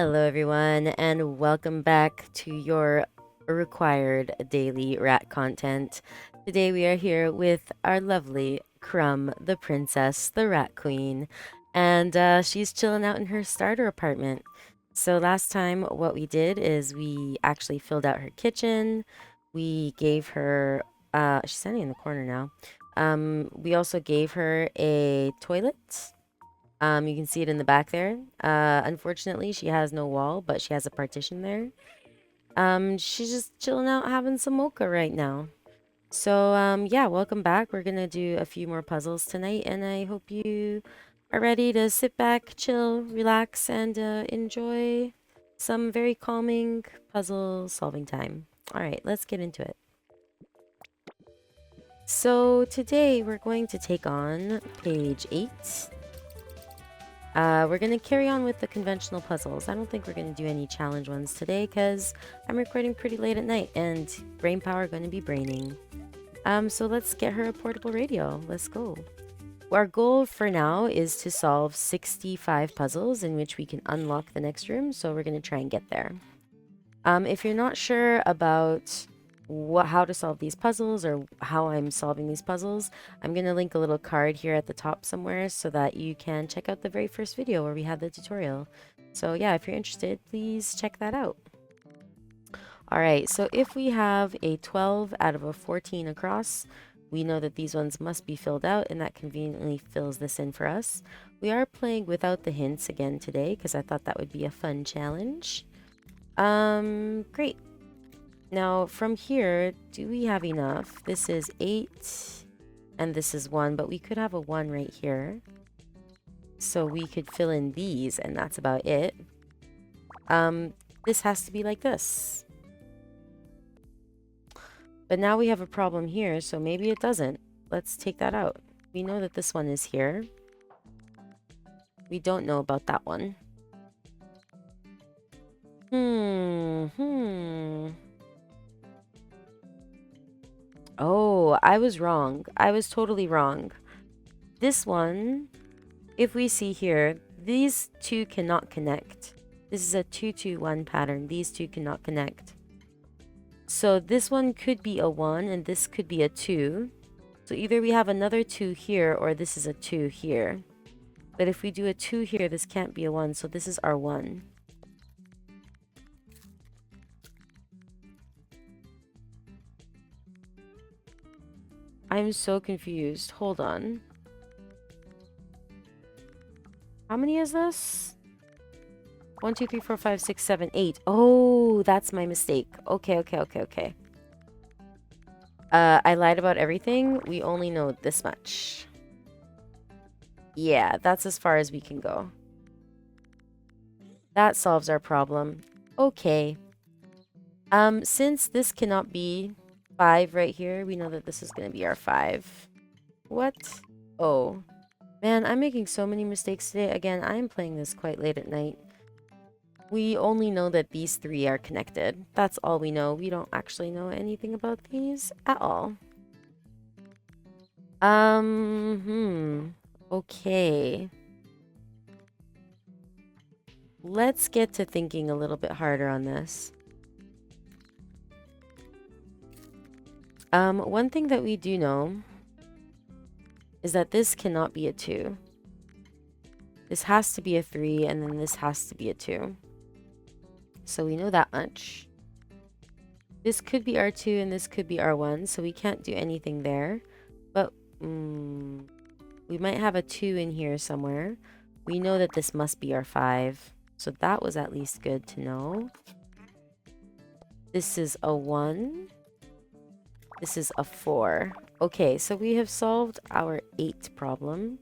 Hello, everyone, and welcome back to your required daily rat content. Today, we are here with our lovely Crumb, the princess, the rat queen, and she's chilling out in her starter apartment. So, last time, what we did is we actually filled out her kitchen. We gave her, she's standing in the corner now. We also gave her a toilet. You can see it in the back there. Unfortunately, she has no wall, but she has a partition there. She's just chilling out having some mocha right now. So, yeah, welcome back. We're gonna do a few more puzzles tonight, and I hope you are ready to sit back, chill, relax, and enjoy some very calming puzzle solving time. All right, let's get into it. So, today we're going to take on page 8. We're going to carry on with the conventional puzzles. I don't think we're going to do any challenge ones today because I'm recording pretty late at night and brain power going to be braining. So let's get her a portable radio. Let's go. Our goal for now is to solve 65 puzzles in which we can unlock the next room. So we're going to try and get there. If you're not sure about how to solve these puzzles or how I'm solving these puzzles, I'm going to link a little card here at the top somewhere so that you can check out the very first video where we had the tutorial. So yeah, if you're interested, please check that out. All right, so if we have a 12 out of a 14 across, we know that these ones must be filled out, and that conveniently fills this in for us. We are playing without the hints again today because I thought that would be a fun challenge. Great. Now, from here, do we have enough? This is 8, and this is 1, but we could have a 1 right here. So we could fill in these, and that's about it. This has to be like this. But now we have a problem here, so maybe it doesn't. Let's take that out. We know that this one is here. We don't know about that one. Oh, I was wrong. I was totally wrong. This one, if we see here, these two cannot connect. This is a 2-2-1 pattern. These two cannot connect. So this one could be a 1 and this could be a 2. So either we have another 2 here or this is a 2 here. But if we do a 2 here, this can't be a 1. So this is our 1. I'm so confused. Hold on. How many is this? 1, 2, 3, 4, 5, 6, 7, 8. Oh, that's my mistake. Okay. I lied about everything. We only know this much. Yeah, that's as far as we can go. That solves our problem. Okay. Since this cannot be 5 right here, we know that this is going to be our 5. What? Oh. Man, I'm making so many mistakes today. Again, I am playing this quite late at night. We only know that these 3 are connected. That's all we know. We don't actually know anything about these at all. Okay. Let's get to thinking a little bit harder on this. One thing that we do know is that this cannot be a 2. This has to be a 3, and then this has to be a 2. So we know that much. This could be R2 and this could be R1, so we can't do anything there. But we might have a 2 in here somewhere. We know that this must be R5, so that was at least good to know. This is a 1. This is a 4. Okay, so we have solved our 8 problem.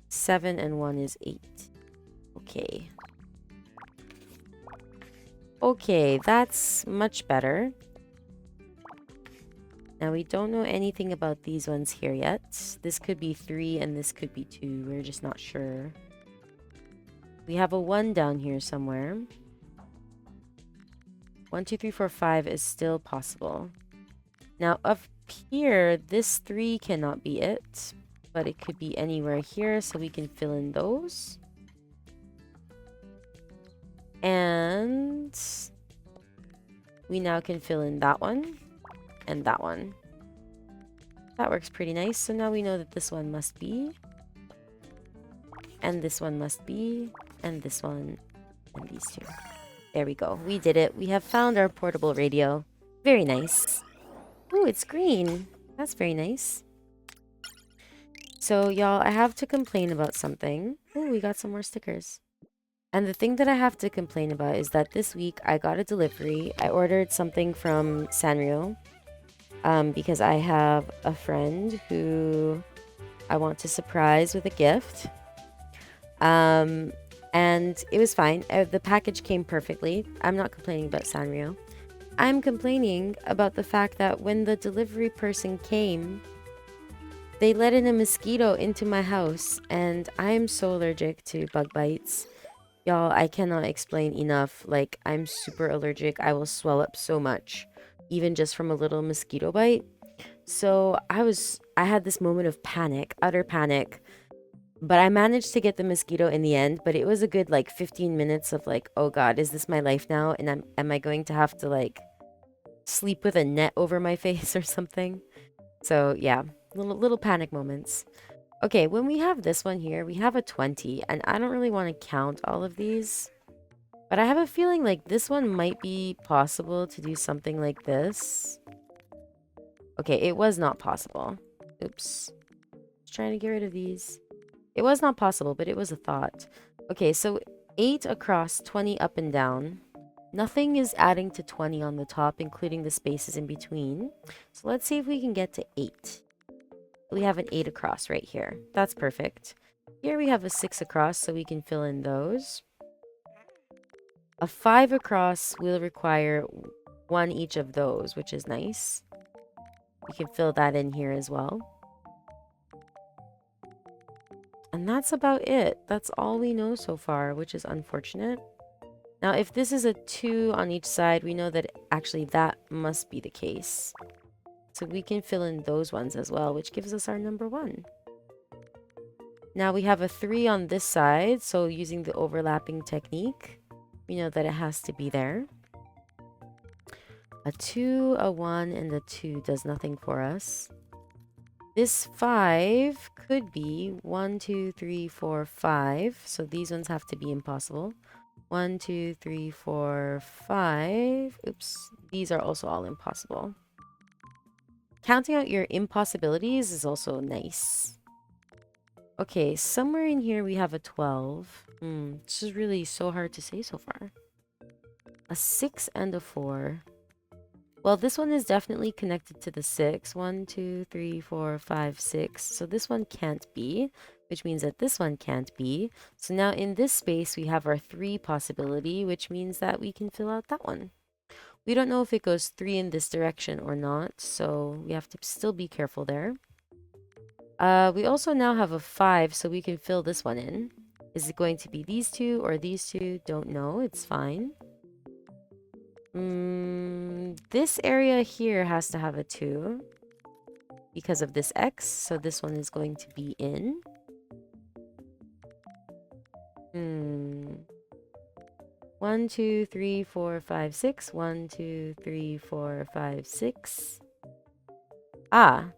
7 and 1 is 8. Okay. Okay, that's much better. Now, we don't know anything about these ones here yet. This could be 3 and this could be 2. We're just not sure. We have a 1 down here somewhere. 1, 2, 3, 4, 5 is still possible. Now, up here, this 3 cannot be it, but it could be anywhere here, so we can fill in those. And we now can fill in that one and that one. That works pretty nice. So now we know that this one must be, and this one must be, and this one, and these two. There we go. We did it. We have found our portable radio. Very nice. Ooh, it's green. That's very nice. So, y'all, I have to complain about something. Ooh, we got some more stickers. And the thing that I have to complain about is that this week I got a delivery. I ordered something from Sanrio because I have a friend who I want to surprise with a gift. And it was fine. The package came perfectly. I'm not complaining about Sanrio. I'm complaining about the fact that when the delivery person came, they let in a mosquito into my house, and I am so allergic to bug bites. Y'all, I cannot explain enough. Like, I'm super allergic. I will swell up so much, even just from a little mosquito bite. So I had this moment of panic, utter panic. But I managed to get the mosquito in the end, but it was a good like 15 minutes of like, oh God, is this my life now? And am I going to have to like sleep with a net over my face or something? So yeah, little panic moments. Okay, when we have this one here, we have a 20, and I don't really want to count all of these, but I have a feeling like this one might be possible to do something like this. Okay, it was not possible. Oops. Just trying to get rid of these. It was not possible, but it was a thought. Okay, so 8 across, 20 up and down. Nothing is adding to 20 on the top, including the spaces in between. So let's see if we can get to 8. We have an 8 across right here. That's perfect. Here we have a 6 across, so we can fill in those. A 5 across will require 1 each of those, which is nice. We can fill that in here as well. And that's about it. That's all we know so far, which is unfortunate. Now, if this is a 2 on each side, we know that actually that must be the case. So we can fill in those ones as well, which gives us our number 1. Now we have a 3 on this side, so using the overlapping technique, we know that it has to be there. A 2, a 1, and a 2 does nothing for us. This 5 could be 1, 2, 3, 4, 5. So these ones have to be impossible. 1, 2, 3, 4, 5. Oops. These are also all impossible. Counting out your impossibilities is also nice. Okay, somewhere in here we have a 12. This is really so hard to say so far. A 6 and a 4. Well, this one is definitely connected to the 6. 1, 2, 3, 4, 5, 6. So this one can't be, which means that this one can't be. So now in this space, we have our 3 possibility, which means that we can fill out that one. We don't know if it goes 3 in this direction or not, so we have to still be careful there. We also now have a 5, so we can fill this one in. Is it going to be these two or these two? Don't know. It's fine. This area here has to have a 2 because of this X, so this one is going to be in. 1, 2, 3, 4, 5, 6. 1, 2, 3, 4, 5, 6. Ah.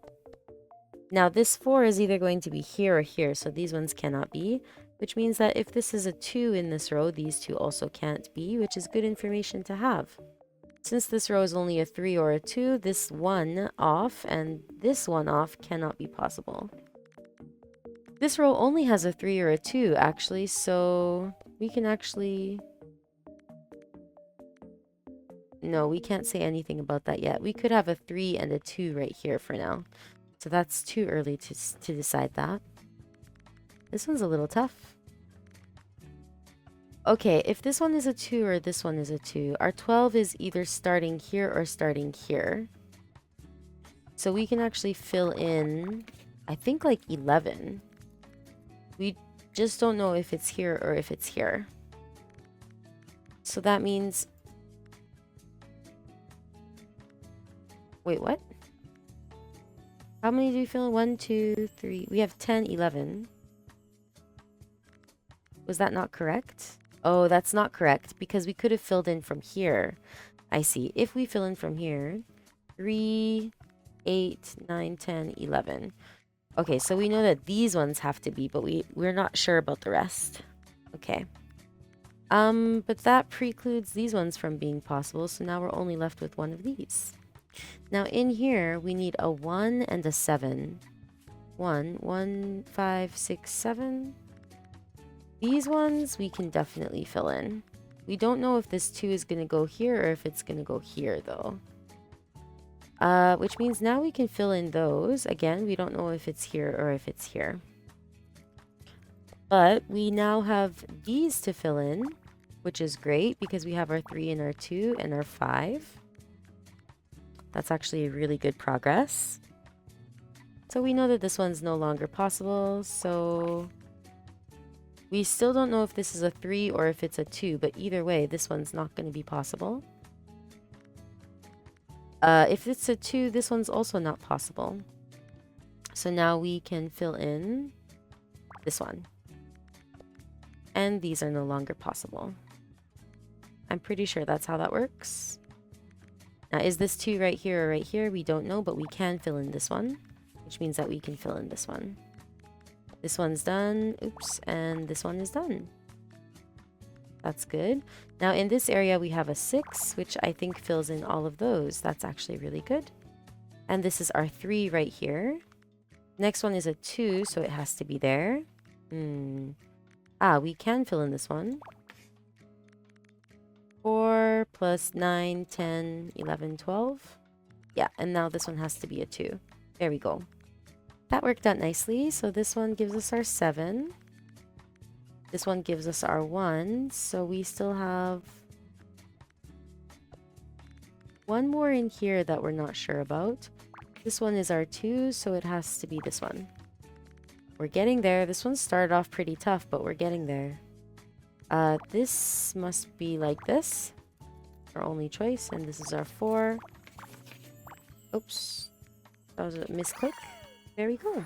Now this 4 is either going to be here or here, so these ones cannot be, which means that if this is a 2 in this row, these 2 also can't be, which is good information to have. Since this row is only a 3 or a 2, this 1 off and this 1 off cannot be possible. This row only has a 3 or a 2, actually, so we can actually... No, we can't say anything about that yet. We could have a 3 and a 2 right here for now. So that's too early to decide that. This one's a little tough. Okay, if this one is a 2 or this one is a 2, our 12 is either starting here or starting here. So we can actually fill in, I think, like 11. We just don't know if it's here or if it's here. So that means... Wait, what? How many do we fill in? 1, 2, 3. We have 10, 11. Was that not correct? Oh, that's not correct because we could have filled in from here. I see. If we fill in from here, 3, 8, 9, 10, 11. Okay, so we know that these ones have to be, but we're not sure about the rest. Okay. But that precludes these ones from being possible, so now we're only left with one of these. Now in here, we need a 1 and a 7. 1, 5, 6, 7. These ones we can definitely fill in. We don't know if this 2 is going to go here or if it's going to go here, though. Which means now we can fill in those. Again, we don't know if it's here or if it's here. But we now have these to fill in, which is great because we have our 3 and our 2 and our 5. That's actually really good progress. So we know that this one's no longer possible, so we still don't know if this is a 3 or if it's a 2, but either way, this one's not going to be possible. If it's a 2, this one's also not possible. So now we can fill in this one. And these are no longer possible. I'm pretty sure that's how that works. Now, is this 2 right here or right here? We don't know, but we can fill in this one, which means that we can fill in this one. This one's done. Oops. And this one is done. That's good. Now, in this area, we have a 6, which I think fills in all of those. That's actually really good. And this is our 3 right here. Next one is a 2, so it has to be there. We can fill in this one. 4 plus 9, 10, 11, 12. Yeah, and now this one has to be a 2. There we go. That worked out nicely. So this one gives us our 7. This one gives us our 1. So we still have one more in here that we're not sure about. This one is our 2, so it has to be this one. We're getting there. This one started off pretty tough, but we're getting there. This must be like this. Our only choice, and this is our 4. Oops. That was a misclick. There we go.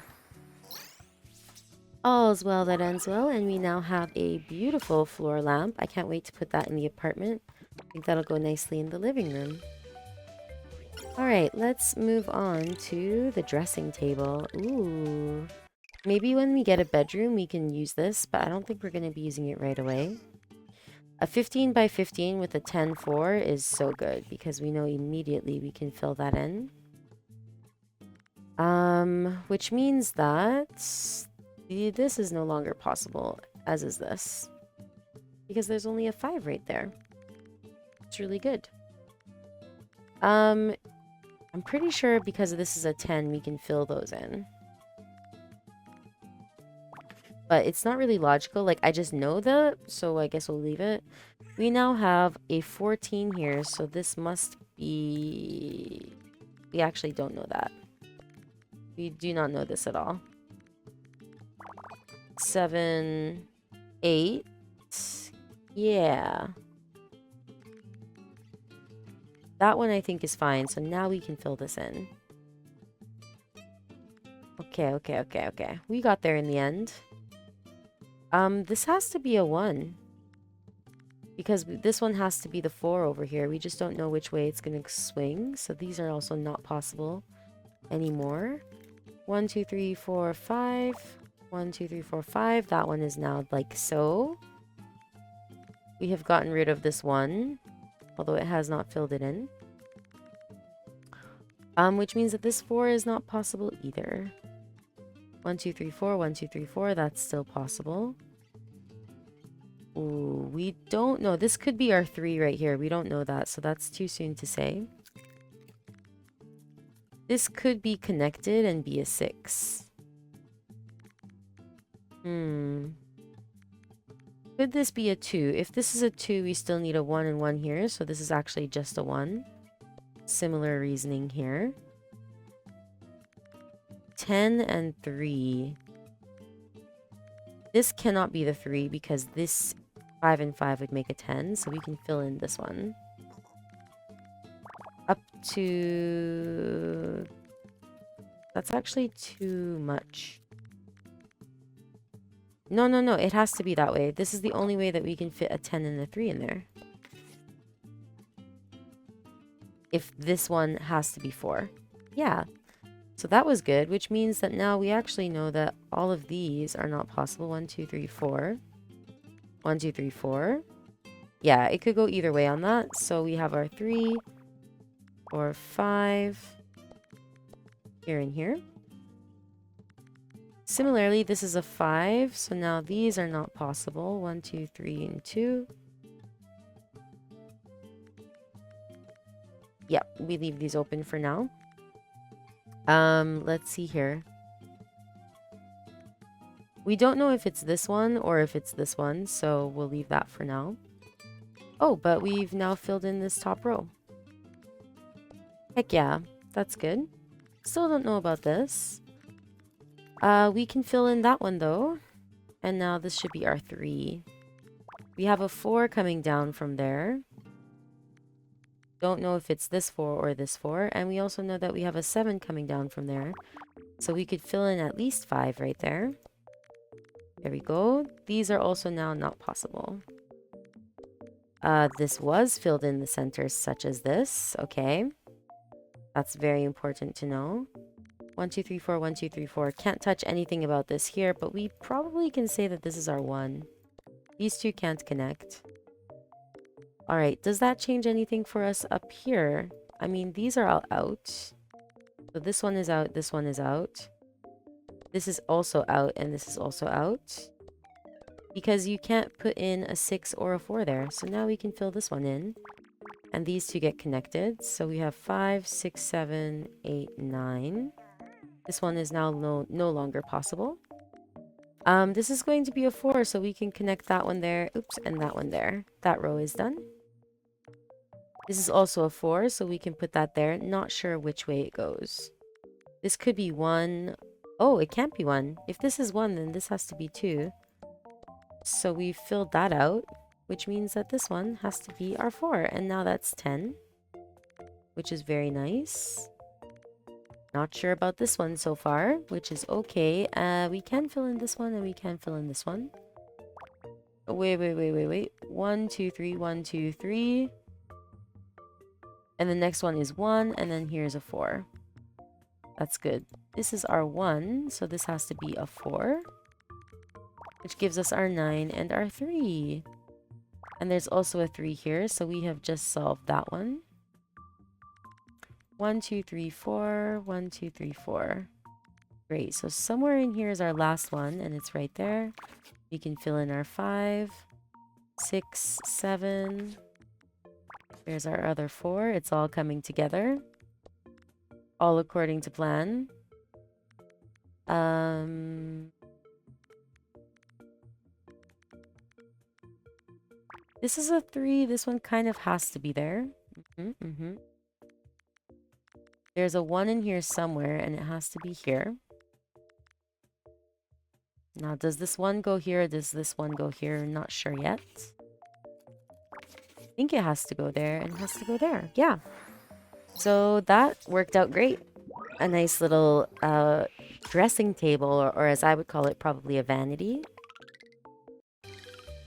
All's well that ends well, and we now have a beautiful floor lamp. I can't wait to put that in the apartment. I think that'll go nicely in the living room. Alright, let's move on to the dressing table. Ooh. Maybe when we get a bedroom, we can use this, but I don't think we're going to be using it right away. A 15 by 15 with a 10-4 is so good because we know immediately we can fill that in. Which means that this is no longer possible, as is this. Because there's only a 5 right there. It's really good. I'm pretty sure because this is a 10, we can fill those in. But it's not really logical. Like, I just know that, so I guess we'll leave it. We now have a 14 here, so this must be... We actually don't know that. We do not know this at all. 7, 8. Yeah. That one I think is fine, so now we can fill this in. Okay. We got there in the end. This has to be a 1. Because this one has to be the 4 over here. We just don't know which way it's going to swing. So these are also not possible anymore. 1, 2, 3, 4, 5. 1, 2, 3, 4, 5. That one is now like so. We have gotten rid of this 1. Although it has not filled it in. Which means that this 4 is not possible either. 1, 2, 3, 4. 1, 2, 3, 4. That's still possible. Ooh, we don't know. This could be our 3 right here. We don't know that, so that's too soon to say. This could be connected and be a 6. Could this be a 2? If this is a 2, we still need a 1 and 1 here, so this is actually just a 1. Similar reasoning here. 10 and 3. This cannot be the 3 because this 5 and 5 would make a 10, so we can fill in this one. Up to... That's actually too much. No. It has to be that way. This is the only way that we can fit a 10 and a 3 in there. if this one has to be 4. Yeah. So that was good, which means that now we actually know that all of these are not possible. 1, 2, 3, 4. 1, 2, 3, 4. Yeah, it could go either way on that. So we have our 3, 4, 5 here and here. Similarly, this is a 5, so now these are not possible. 1, 2, 3, and 2. Yep, we leave these open for now. Let's see here. We don't know if it's this one or if it's this one, so we'll leave that for now. Oh, but we've now filled in this top row. Heck yeah, that's good. Still don't know about this. We can fill in that one though. And now this should be our 3. We have a 4 coming down from there. Don't know if it's this 4 or this 4. And we also know that we have a 7 coming down from there. So we could fill in at least 5 right there. There we go. These are also now not possible. This was filled in the centers such as this. Okay. That's very important to know. 1, 2, 3, 4, 1, 2, 3, 4. Can't touch anything about this here, but we probably can say that this is our 1. These two can't connect. Alright, does that change anything for us up here? I mean, these are all out. So this one is out, this one is out. This is also out, and this is also out. Because you can't put in a 6 or a 4 there. So now we can fill this one in. And these two get connected. So we have 5, 6, 7, 8, 9. This one is now no longer possible. This is going to be a 4, so we can connect that one there. Oops, and that one there. That row is done. This is also a 4, so we can put that there. Not sure which way it goes. This could be 1. Oh, it can't be 1. If this is 1, then this has to be 2. So we filled that out, which means that this one has to be our 4. And now that's 10, which is very nice. Not sure about this one so far, which is okay. We can fill in this one, and we can fill in this one. Oh, wait. 1, 2, 3, 1, 2, 3. And the next one is 1, and then here's a 4. That's good. This is our 1, so this has to be a 4. Which gives us our 9 and our 3. And there's also a 3 here, so we have just solved that one. 1, 2, 3, 4. 1, 2, 3, 4. Great, so somewhere in here is our last one, and it's right there. We can fill in our 5, 6, 7. There's our other 4. It's all coming together. All according to plan. This is a 3. This one kind of has to be there. There's a 1 in here somewhere, and it has to be here. Now, does this one go here, or does this one go here? Not sure yet. I think it has to go there, and it has to go there. Yeah. So that worked out great. A nice little dressing table, or as I would call it, probably a vanity.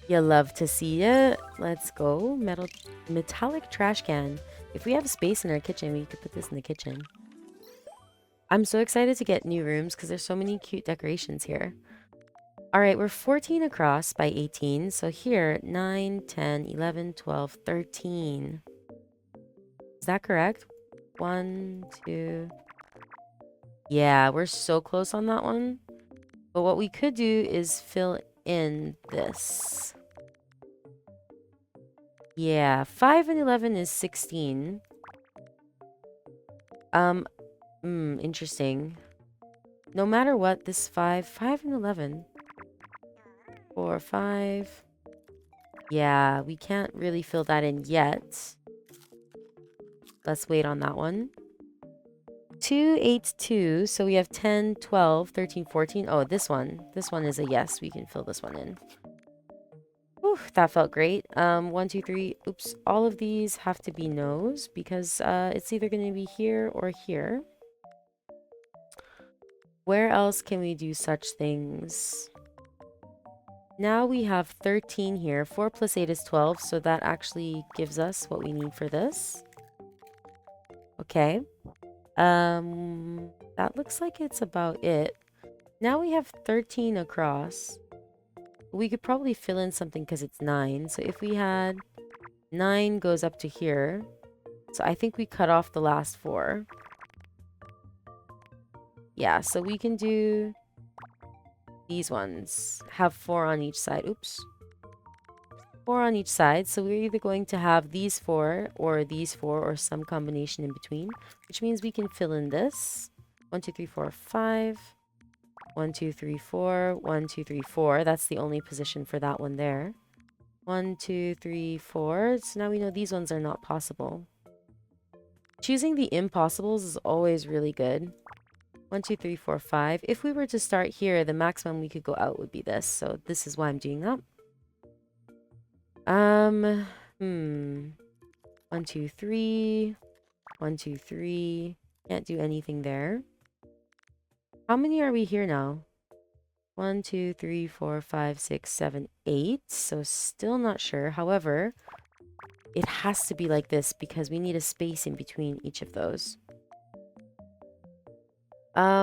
You love to see it. Let's go. Metallic trash can. If we have space in our kitchen, we could put this in the kitchen. I'm so excited to get new rooms because there's so many cute decorations here. All right, we're 14 across by 18. So here, 9, 10, 11, 12, 13. Is that correct? 1, 2. Yeah, we're so close on that one. But what we could do is fill in this. Yeah, 5 and 11 is 16. Interesting. No matter what, this 5 and 11. 4, 5. Yeah, we can't really fill that in yet. Let's wait on that one. 2, 8, 2. So we have 10, 12, 13, 14. Oh, this one. This one is a yes. We can fill this one in. Whew, that felt great. 1, 2, 3. Oops. All of these have to be no's because it's either going to be here or here. Where else can we do such things? Now we have 13 here. 4 plus 8 is 12, so that actually gives us what we need for this. Okay. That looks like it's about it. Now we have 13 across. We could probably fill in something because it's 9. So if we had 9 goes up to here. So I think we cut off the last 4. Yeah, so we can do these ones. Have 4 on each side. Oops. 4 on each side. So we're either going to have these 4 or some combination in between, which means we can fill in this. 1, 2, 3, 4, 5. 1, 2, 3, 4. 1, 2, 3, 4. That's the only position for that one there. 1, 2, 3, 4. So now we know these ones are not possible. Choosing the impossibles is always really good. 1, 2, 3, 4, 5. If we were to start here, the maximum we could go out would be this. So this is why I'm doing that. 1, 2, 3. 1, 2, 3. Can't do anything there. How many are we here now? 1, 2, 3, 4, 5, 6, 7, 8. So still not sure. However, it has to be like this because we need a space in between each of those.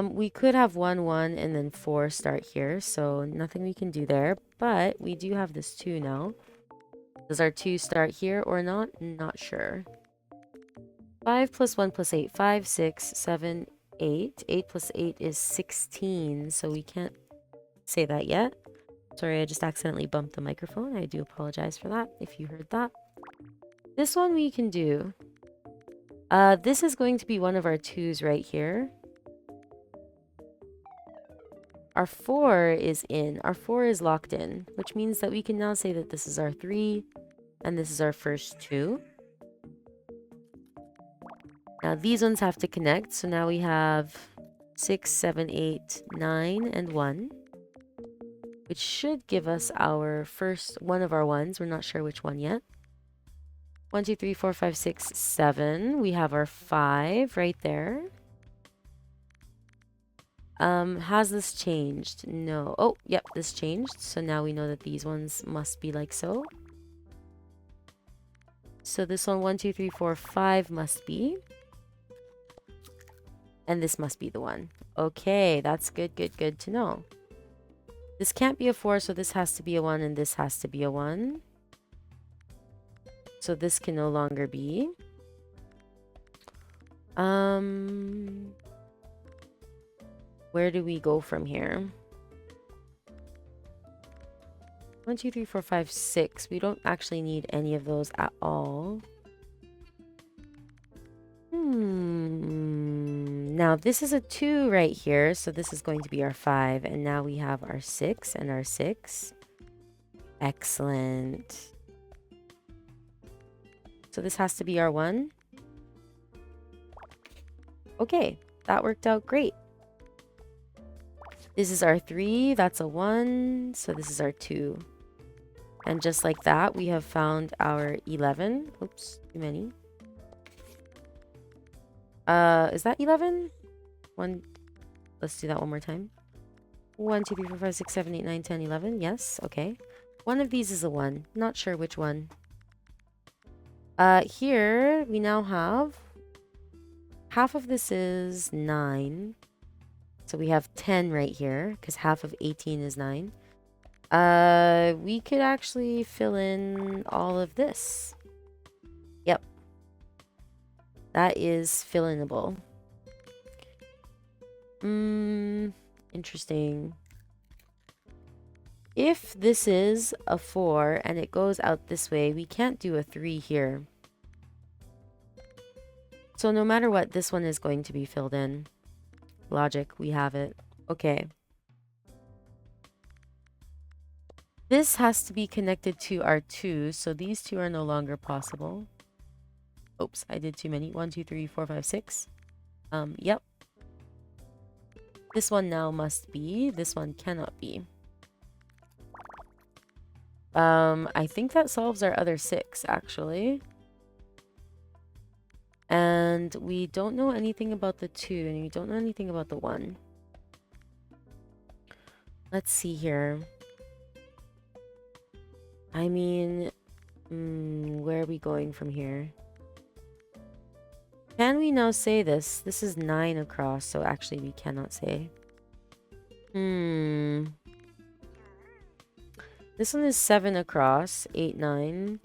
We could have 1, 1, and then 4 start here. So nothing we can do there. But we do have this 2 now. Does our 2 start here or not? Not sure. 5 plus 1 plus 8. 5, 6, 7, 8. 8 plus 8 is 16. So we can't say that yet. Sorry, I just accidentally bumped the microphone. I do apologize for that if you heard that. This one we can do. This is going to be one of our 2s right here. Our 4 is in. Our 4 is locked in, which means that we can now say that this is our 3 and this is our first 2. Now these ones have to connect. So now we have 6, 7, 8, 9, and 1. Which should give us our first one of our 1s. We're not sure which one yet. 1, 2, 3, 4, 5, 6, 7. We have our 5 right there. Has this changed? No. Oh, yep, this changed. So now we know that these ones must be like so. So this one, 1, 2, 3, 4, 5 must be. And this must be the one. Okay, that's good, good, good to know. This can't be a 4, so this has to be a 1, and this has to be a 1. So this can no longer be. Where do we go from here? 1, 2, 3, 4, 5, 6. We don't actually need any of those at all. Now this is a 2 right here, so this is going to be our 5, and now we have our 6 and our 6. Excellent. So this has to be our 1. Okay, that worked out great. This is our 3, that's a 1, so this is our 2. And just like that, we have found our 11. Oops, too many. Is that 11? 1, let's do that one more time. 1, 2, 3, 4, 5, 6, 7, 8, 9, 10, 11. Yes, okay. One of these is a 1. Not sure which one. Here we now have half of this is 9. So we have 10 right here because half of 18 is 9. We could actually fill in all of this. Yep. That is fill-inable. Interesting. If this is a 4 and it goes out this way, we can't do a 3 here. So no matter what, this one is going to be filled in. Logic, we have it. Okay. This has to be connected to our 2, so these 2 are no longer possible. Oops, I did too many. 1, 2, 3, 4, 5, 6. Yep. This one now must be. This one cannot be. I think that solves our other 6, actually. And we don't know anything about the 2, and we don't know anything about the 1. Let's see here. I mean, where are we going from here? Can we now say this? This is 9 across, so actually we cannot say. This one is 7 across, 8, 9.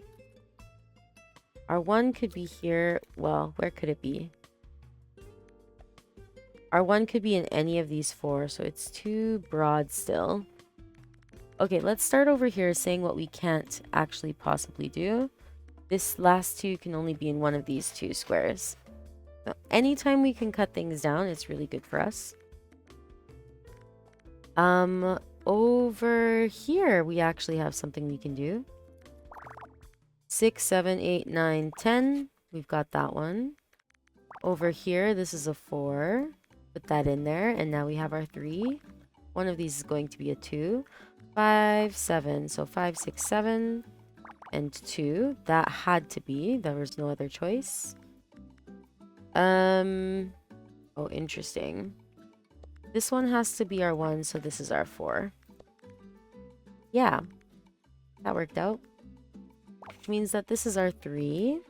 Our 1 could be here. Well, where could it be? Our 1 could be in any of these 4, so it's too broad still. Okay, let's start over here saying what we can't actually possibly do. This last 2 can only be in one of these 2 squares. So anytime we can cut things down, it's really good for us. Over here, we actually have something we can do. 6, 7, 8, 9, 10. We've got that one. Over here, this is a 4. Put that in there, and now we have our 3. One of these is going to be a 2. 5, 7. So 5, 6, 7, and 2. That had to be. There was no other choice. Oh, interesting. This one has to be our 1, so this is our 4. Yeah, that worked out. Which means that this is our 3.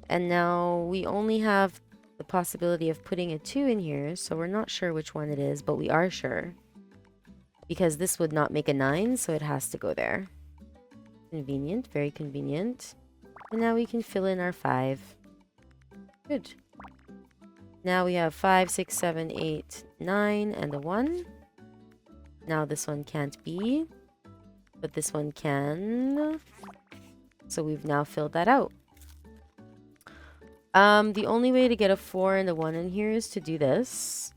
And now we only have the possibility of putting a 2 in here, so we're not sure which one it is, but we are sure. Because this would not make a 9, so it has to go there. Convenient, very convenient. And now we can fill in our 5. Good. Now we have 5, 6, 7, 8, 9, and a 1. Now this one can't be, but this one can. So we've now filled that out. The only way to get a 4 and a 1 in here is to do this.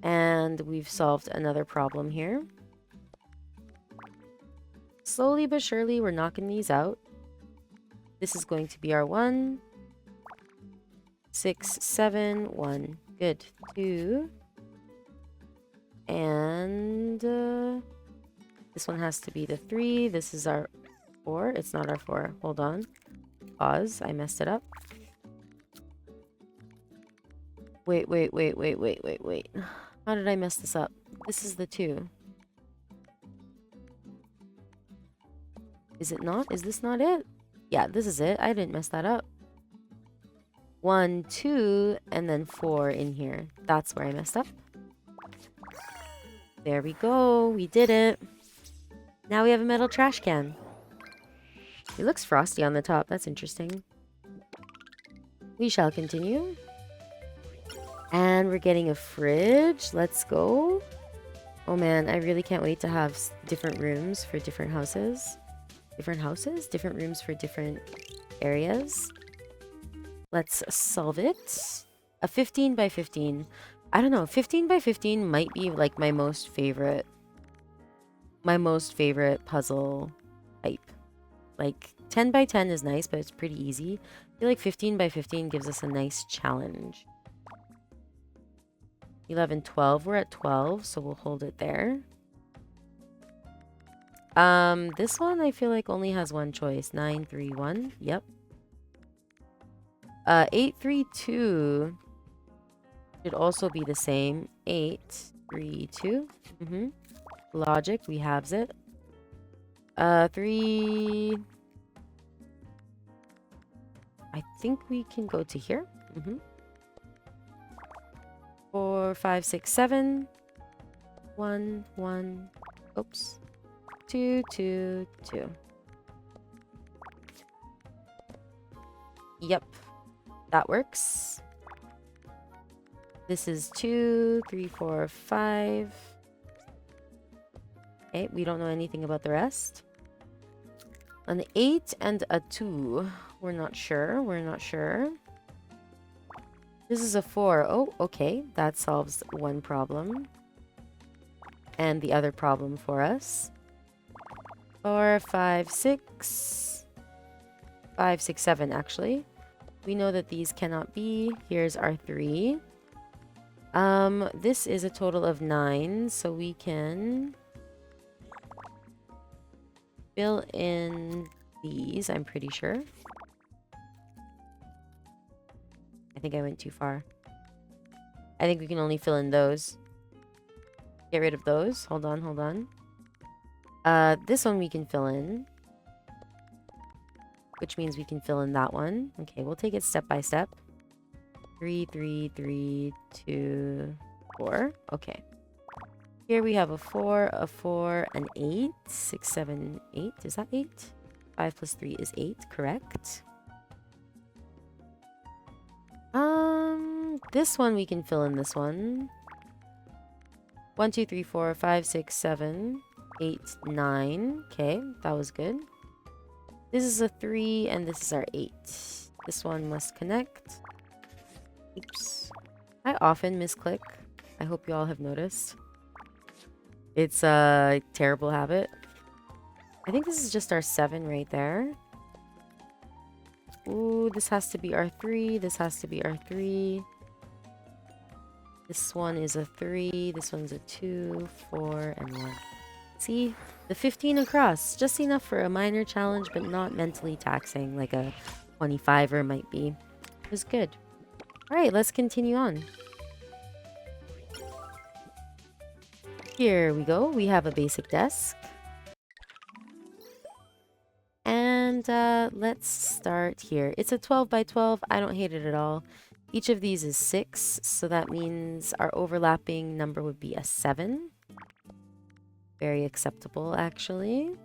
And we've solved another problem here. Slowly but surely, we're knocking these out. This is going to be our 1. 6, 7, 1. Good. 2. And this one has to be the 3. This is our 4. It's not our 4. Hold on. Pause. I messed it up. Wait. How did I mess this up? This is the 2. Is it not? Is this not it? Yeah, this is it. I didn't mess that up. 1, 2, and then 4 in here. That's where I messed up. There we go. We did it. Now we have a metal trash can. It looks frosty on the top. That's interesting. We shall continue. And we're getting a fridge. Let's go. Oh man, I really can't wait to have different rooms for different houses. Different houses? Different rooms for different areas. Let's solve it. A 15 by 15. I don't know. 15 by 15 might be like my most favorite puzzle type. Like 10 by 10 is nice, but it's pretty easy. I feel like 15 by 15 gives us a nice challenge. 11, 12. We're at 12, so we'll hold it there. This one I feel like only has one choice. 9, 3, 1. Yep. 8, 3, 2 should also be the same. 8, 3, 2. Logic, we have it. 3. I think we can go to here. 4, 5, 6, 7. 1, 1. Oops. 2, 2, 2. Yep. That works. This is 2, 3, 4, 5. Okay, we don't know anything about the rest. An 8 and a 2. We're not sure. We're not sure. This is a 4. Oh, okay. That solves one problem. And the other problem for us. 4, 5, 6. 5, 6, 7, actually. We know that these cannot be. Here's our 3. This is a total of 9, so we can fill in these, I'm pretty sure. I think I went too far. I think we can only fill in those. Get rid of those. Hold on, hold on. This one we can fill in. which means we can fill in that one. Okay, we'll take it step by step. 3, 3, 3, 2, 4. Okay. Here we have a 4, an 8, 6, 7, 8. Is that 8? 5 plus 3 is 8, correct. This one we can fill in this one. 1, 2, 3, 4, 5, 6, 7, 8, 9. Okay, that was good. This is a 3 and this is our 8. This one must connect. Oops. I often misclick. I hope you all have noticed. It's a terrible habit. I think this is just our 7 right there. Ooh, this has to be our 3. This has to be our 3. This one is a 3. This one's a 2, 4, and 1. See? The 15 across. Just enough for a minor challenge, but not mentally taxing like a 25er might be. It was good. Alright, let's continue on. Here we go. We have a basic desk. And let's start here. It's a 12 by 12. I don't hate it at all. Each of these is 6, so that means our overlapping number would be a 7. Very acceptable, actually.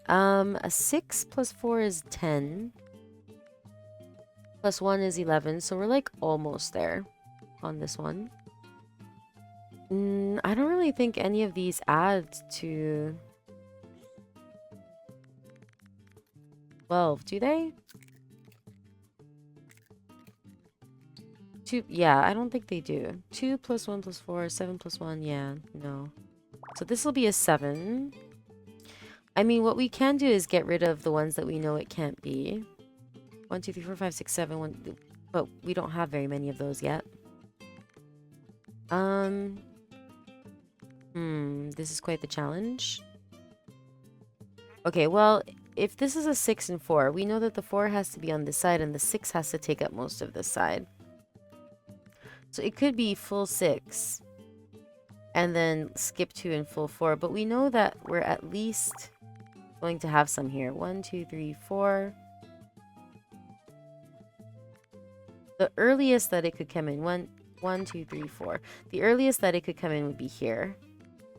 A 6 plus 4 is 10. Plus 1 is 11, so we're like almost there on this one. I don't really think any of these add to 12, do they? Yeah, I don't think they do. 2 plus 1 plus 4, 7 plus 1, yeah, no. So this will be a 7. I mean, what we can do is get rid of the ones that we know it can't be. 1, 2, 3, 4, 5, 6, 7, 1, but we don't have very many of those yet. This is quite the challenge. Okay, well, if this is a 6 and 4, we know that the 4 has to be on this side and the 6 has to take up most of this side. So it could be full 6 and then skip 2 and full 4, but we know that we're at least going to have some here. 1, 2, 3, 4. The earliest that it could come in, 1, 2, 3, 4. The earliest that it could come in would be here.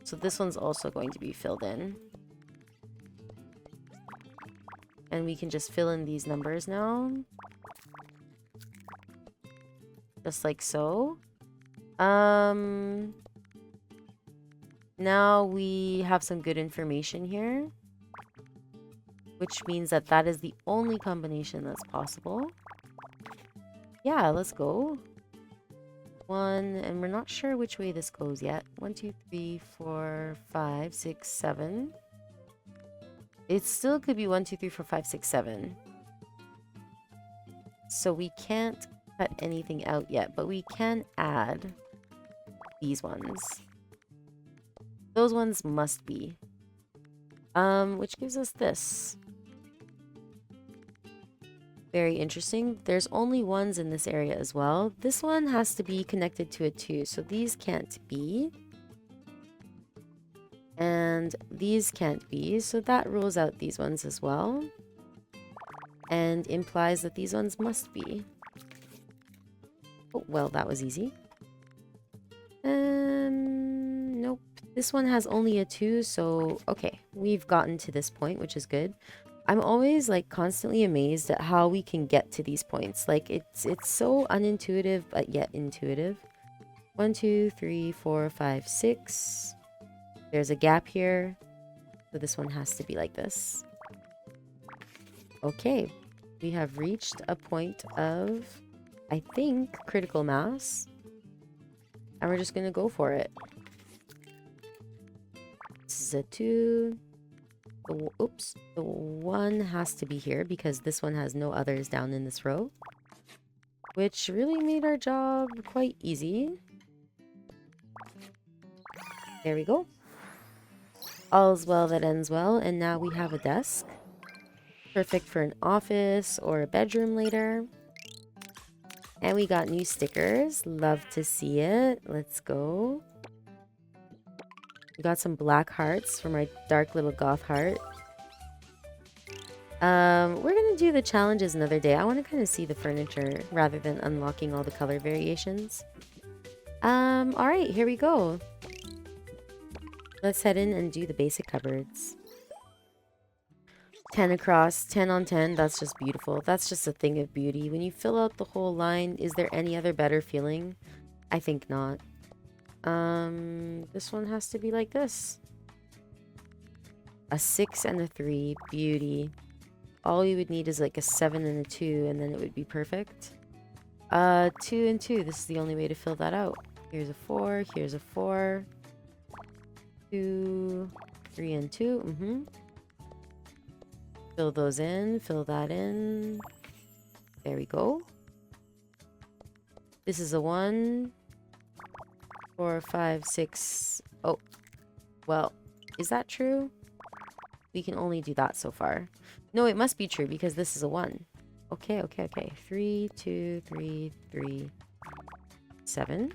So this one's also going to be filled in. And we can just fill in these numbers now. Just like so. Now we have some good information here. Which means that that is the only combination that's possible. Yeah, let's go. 1, and we're not sure which way this goes yet. 1, 2, 3, 4, 5, 6, 7. It still could be 1, 2, 3, 4, 5, 6, 7. So we can't cut anything out yet, but we can add these ones. Those ones must be. Which gives us this. Very interesting. There's only ones in this area as well. This one has to be connected to a 2, so these can't be. And these can't be, so that rules out these ones as well. And implies that these ones must be. Oh, well, that was easy. Nope. This one has only a 2, so okay. We've gotten to this point, which is good. I'm always like constantly amazed at how we can get to these points. Like it's so unintuitive, but yet intuitive. 1, 2, 3, 4, 5, 6. There's a gap here. So this one has to be like this. Okay. We have reached a point of, I think, critical mass. And we're just going to go for it. This is a 2. Oops. The 1 has to be here because this one has no others down in this row. Which really made our job quite easy. There we go. All's well that ends well. And now we have a desk. Perfect for an office or a bedroom later. And we got new stickers. Love to see it. Let's go. We got some black hearts from our dark little goth heart. We're gonna do the challenges another day. I want to kind of see the furniture rather than unlocking all the color variations. All right, here we go. Let's head in and do the basic cupboards. 10 across, 10 on 10. That's just beautiful. That's just a thing of beauty. When you fill out the whole line, is there any other better feeling? I think not. This one has to be like this. A 6 and a 3. Beauty. All you would need is like a 7 and a 2, and then it would be perfect. 2 and 2. This is the only way to fill that out. Here's a 4. Here's a 4. 2, 3 and 2. Fill those in. Fill that in. There we go. This is a 1. 4, 5, 6. Oh, well, is that true? We can only do that so far. No, it must be true because this is a 1. Okay. 3, 2, 3, 3, 7.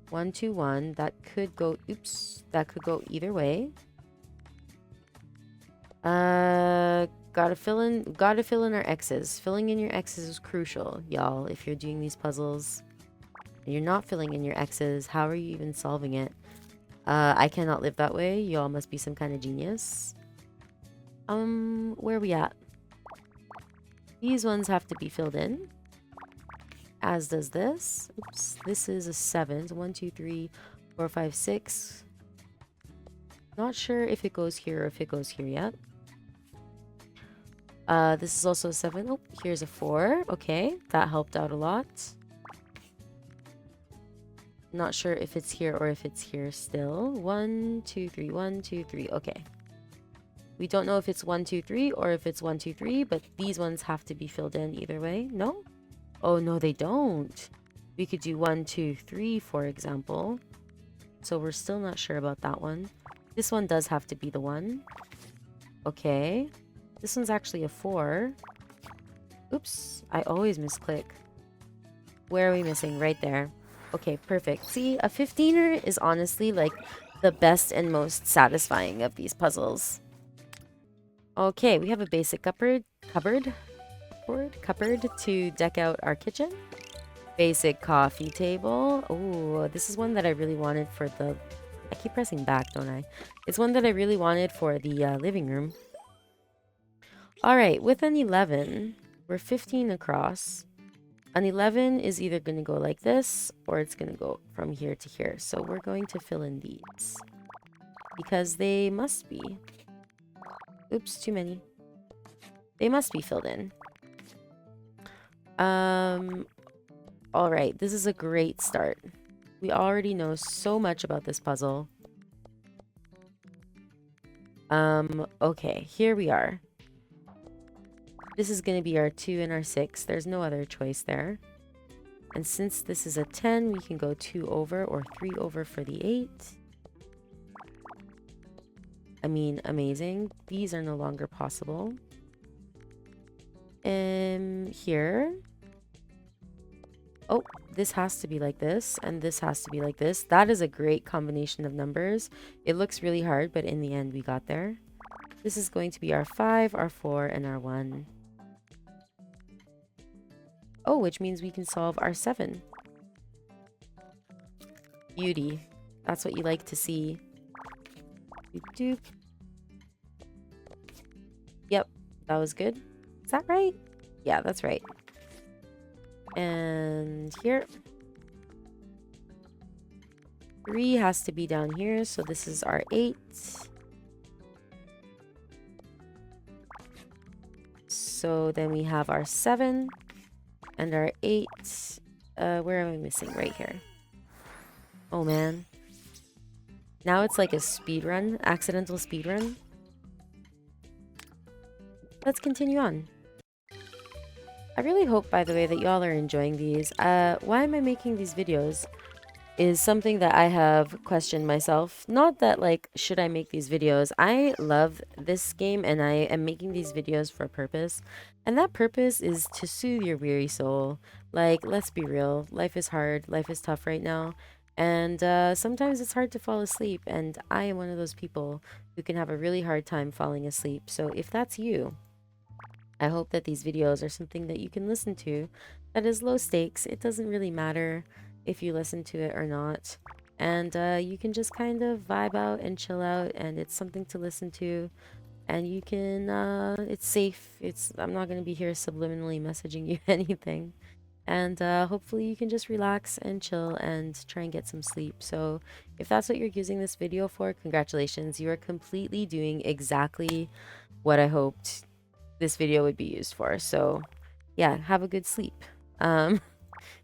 1, 2, 1. That could go, oops, that could go either way. Gotta fill in our X's. Filling in your X's is crucial, y'all, if you're doing these puzzles. And you're not filling in your X's, how are you even solving it? I cannot live that way. Y'all must be some kind of genius. Where are we at? These ones have to be filled in. As does this. Oops, this is a 7. So 1, 2, 3, 4, 5, 6. Not sure if it goes here or if it goes here yet. This is also a 7. Oh, here's a 4. Okay, that helped out a lot. Not sure if it's here or if it's here still. 1, 2, 3, 1, 2, 3. Okay. We don't know if it's 1, 2, 3 or if it's 1, 2, 3, but these ones have to be filled in either way. No? Oh, no, they don't. We could do 1, 2, 3, for example. So we're still not sure about that one. This one does have to be the 1. Okay. This one's actually a 4. Oops, I always misclick. Where are we missing? Right there. Okay, perfect. See, a 15er is honestly like the best and most satisfying of these puzzles. Okay, we have a basic cupboard to deck out our kitchen. Basic coffee table. Oh, this is one that I really wanted for the... I keep pressing back, don't I? It's one that I really wanted for the living room. All right, with an 11, we're 15 across. An 11 is either going to go like this, or it's going to go from here to here. So we're going to fill in these. Because they must be. Oops, too many. They must be filled in. Alright, this is a great start. We already know so much about this puzzle. Okay, here we are. This is going to be our 2 and our 6. There's no other choice there. And since this is a 10, we can go 2 over or 3 over for the 8. I mean, amazing. These are no longer possible. Here. Oh, this has to be like this, and this has to be like this. That is a great combination of numbers. It looks really hard, but in the end, we got there. This is going to be our 5, our 4, and our 1. Oh, which means we can solve our 7. Beauty. That's what you like to see. Doop. Yep, that was good. Is that right? Yeah, that's right. And here. 3 has to be down here, so this is our 8. So then we have our 7 and our 8. Where am I missing? Right here. Oh man. Now it's like a speed run, accidental speed run. Let's continue on. I really hope, by the way, that y'all are enjoying these. Why am I making these videos is something that I have questioned myself. Not that, like, should I make these videos? I love this game, and I am making these videos for a purpose. And that purpose is to soothe your weary soul. Like, let's be real. Life is hard. Life is tough right now. And sometimes it's hard to fall asleep, and I am one of those people who can have a really hard time falling asleep. So if that's you, I hope that these videos are something that you can listen to that is low stakes. It doesn't really matter if you listen to it or not. And you can just kind of vibe out and chill out, and it's something to listen to. And you can, it's safe. I'm not going to be here subliminally messaging you anything. And hopefully you can just relax and chill and try and get some sleep. So if that's what you're using this video for, congratulations. You are completely doing exactly what I hoped this video would be used for. So yeah, have a good sleep. Um,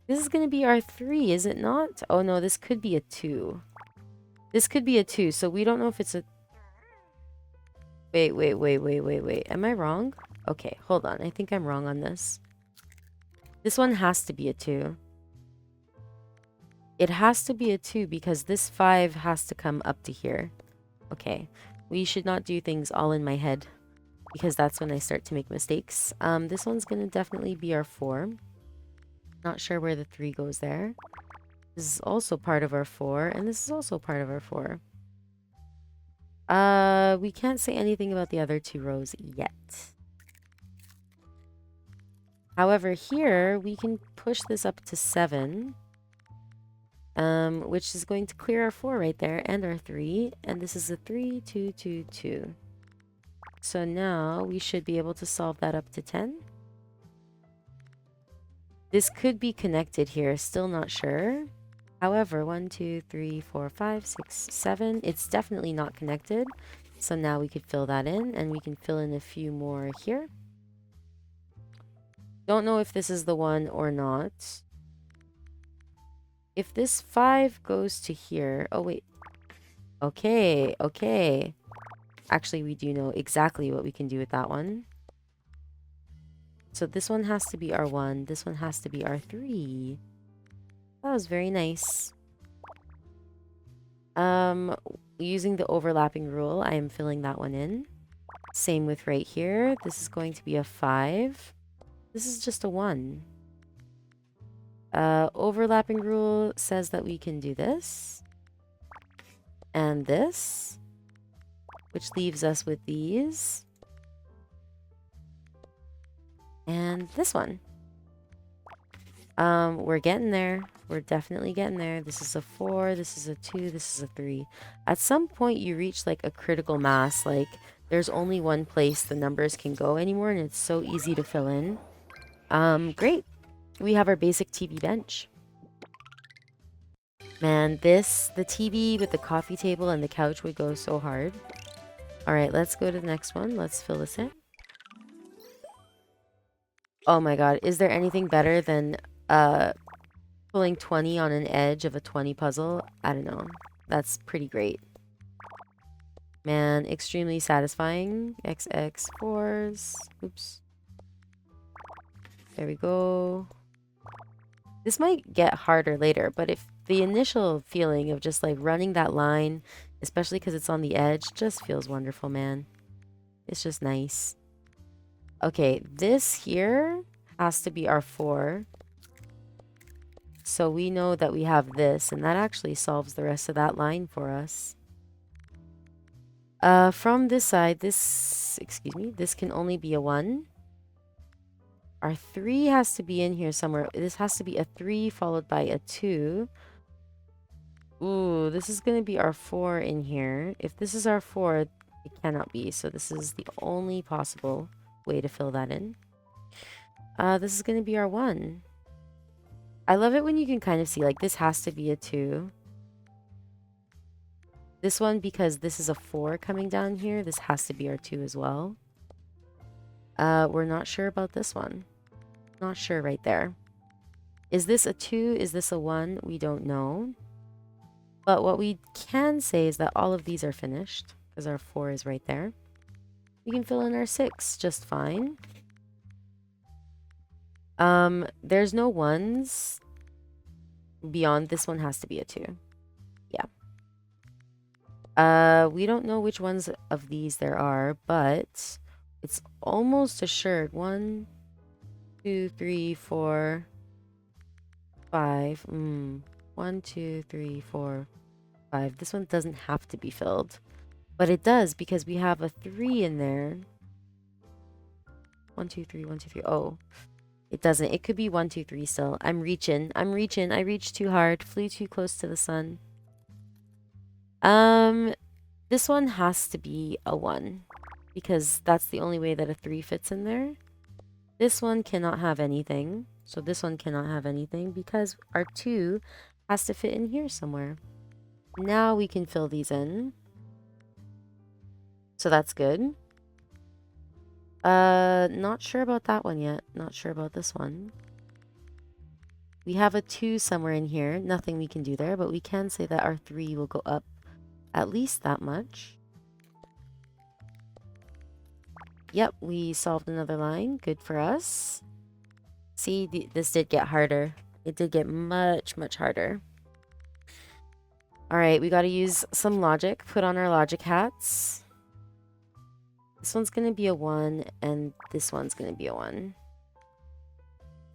this is going to be our 3, is it not? Oh no, this could be a 2. This could be a 2, so we don't know if it's a... Wait. Am I wrong? Okay, hold on. I think I'm wrong on this. This one has to be a 2. It has to be a 2 because this 5 has to come up to here. Okay, we should not do things all in my head because that's when I start to make mistakes. This one's going to definitely be our 4. Not sure where the 3 goes there. This is also part of our 4, and this is also part of our 4. We can't say anything about the other 2 rows yet. However, here we can push this up to 7, which is going to clear our 4 right there and our 3, and this is a 3, 2, 2, 2. So now we should be able to solve that up to 10. This could be connected here, still not sure. However, 1, 2, 3, 4, 5, 6, 7. It's definitely not connected. So now we could fill that in, and we can fill in a few more here. Don't know if this is the one or not. If this 5 goes to here... Oh, wait. Okay. Actually, we do know exactly what we can do with that one. So this one has to be our 1. This one has to be our 3. That was very nice. Using the overlapping rule, I am filling that one in. Same with right here. This is going to be a 5. This is just a 1. Overlapping rule says that we can do this. And this. Which leaves us with these. And this one. We're getting there. We're definitely getting there. This is a 4, this is a 2, this is a 3. At some point, you reach like a critical mass. Like, there's only one place the numbers can go anymore, and it's so easy to fill in. Great. We have our basic TV bench. Man, the TV with the coffee table and the couch would go so hard. All right, let's go to the next one. Let's fill this in. Oh my god, is there anything better than pulling 20 on an edge of a 20 puzzle? I don't know. That's pretty great. Man, extremely satisfying. XX4s. Oops. There we go. This might get harder later, but if the initial feeling of just like running that line, especially because it's on the edge, just feels wonderful, man. It's just nice. Okay, this here has to be our 4. So we know that we have this, and that actually solves the rest of that line for us. From this side, this can only be a 1. Our 3 has to be in here somewhere. This has to be a 3 followed by a 2. Ooh, this is going to be our 4 in here. If this is our 4, it cannot be. So this is the only possible way to fill that in. This is going to be our 1. I love it when you can kind of see, like, this has to be a 2. This one, because this is a 4 coming down here, this has to be our 2 as well. We're not sure about this one. Not sure right there. Is this a 2? Is this a 1? We don't know. But what we can say is that all of these are finished, because our 4 is right there. We can fill in our 6 just fine. There's no 1s. Beyond this one has to be a 2. Yeah. We don't know which ones of these there are, but it's almost assured. 1, 2, 3, 4, 5. 1, 2, 3, 4, 5. This one doesn't have to be filled. But it does because we have a 3 in there. 1, 2, 3, 1, 2, 3. Oh, it doesn't. It could be 1, 2, 3 still. I'm reaching. I reached too hard. Flew too close to the sun. This one has to be a 1 because that's the only way that a 3 fits in there. This one cannot have anything. So this one cannot have anything because our 2 has to fit in here somewhere. Now we can fill these in. So that's good. Not sure about that one yet. Not sure about this one. We have a 2 somewhere in here. Nothing we can do there, but we can say that our 3 will go up at least that much. Yep, we solved another line. Good for us. See, this did get harder. It did get much, much harder. All right, we got to use some logic. Put on our logic hats. This one's going to be a 1, and this one's going to be a 1.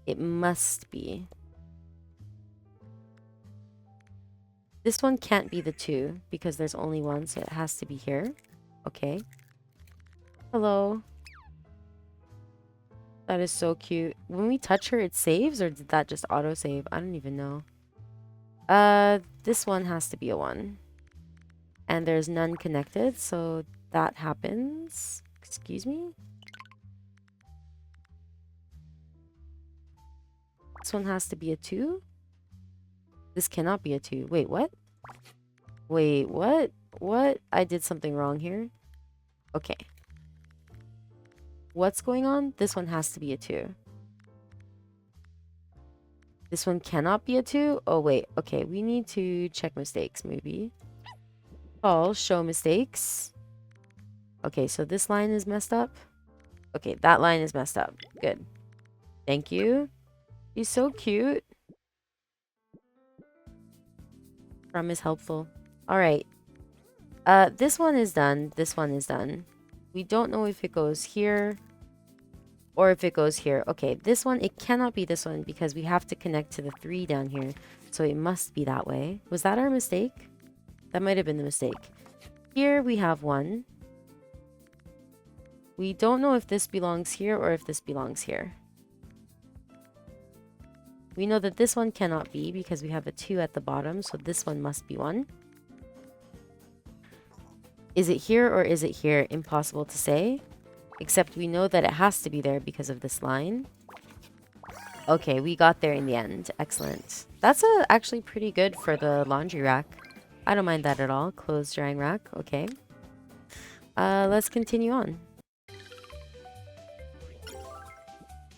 It must be. This one can't be the 2 because there's only 1, so it has to be here. Okay. Hello. That is so cute. When we touch her, it saves, or did that just auto-save? I don't even know. This one has to be a 1. And there's none connected, so that happens. Excuse me? This one has to be a 2? This cannot be a 2. Wait, what? Wait, what? What? I did something wrong here. Okay. What's going on? This one has to be a 2. This one cannot be a 2? Oh, wait. Okay, we need to check mistakes, maybe. Call, show mistakes. Okay, so this line is messed up. Okay, that line is messed up. Good. Thank you. He's so cute. Crumb is helpful. All right. This one is done. This one is done. We don't know if it goes here or if it goes here. Okay, this one, it cannot be this one because we have to connect to the 3 down here. So it must be that way. Was that our mistake? That might have been the mistake. Here we have 1. We don't know if this belongs here or if this belongs here. We know that this one cannot be because we have a 2 at the bottom, so this one must be 1. Is it here or is it here? Impossible to say. Except we know that it has to be there because of this line. Okay, we got there in the end. Excellent. That's actually pretty good for the laundry rack. I don't mind that at all. Clothes drying rack. Okay. Let's continue on.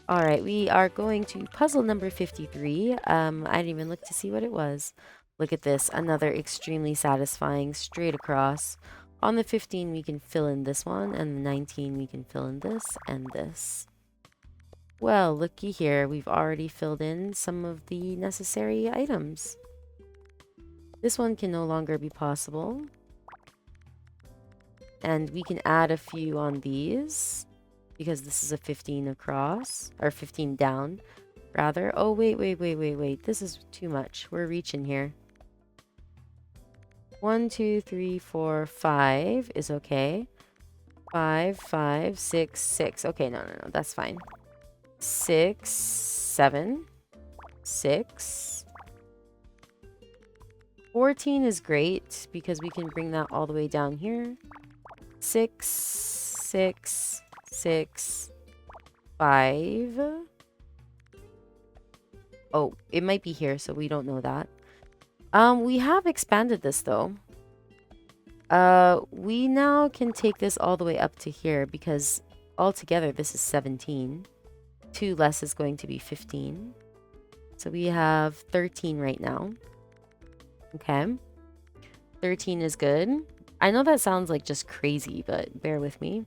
All right, we are going to puzzle number 53. I didn't even look to see what it was. Look at this. Another extremely satisfying straight across. On the 15, we can fill in this one, and the 19, we can fill in this and this. Well, looky here. We've already filled in some of the necessary items. This one can no longer be possible. And we can add a few on these, because this is a 15 across, or 15 down, rather. Oh, wait. This is too much. We're reaching here. 1, 2, 3, 4, 5 is okay. 5, 5, 6, 6. Okay, no. That's fine. 6, 7, 6. 14 is great because we can bring that all the way down here. 6, 6, 6, 5. Oh, it might be here, so we don't know that. We have expanded this though. We now can take this all the way up to here because altogether this is 17. 2 less is going to be 15. So we have 13 right now. Okay. 13 is good. I know that sounds like just crazy, but bear with me.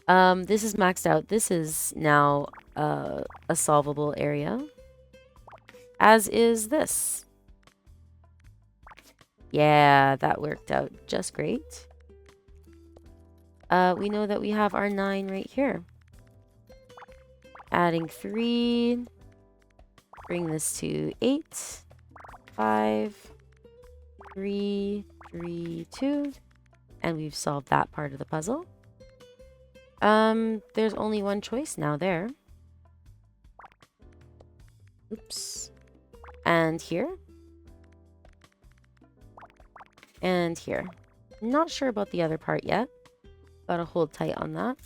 This is maxed out. This is now a solvable area. As is this. Yeah, that worked out just great. We know that we have our 9 right here. Adding 3. Bring this to 8, 5, 3, 3, 2. And we've solved that part of the puzzle. There's only one choice now there. Oops. And here. And here. Not sure about the other part yet. Gotta hold tight on that.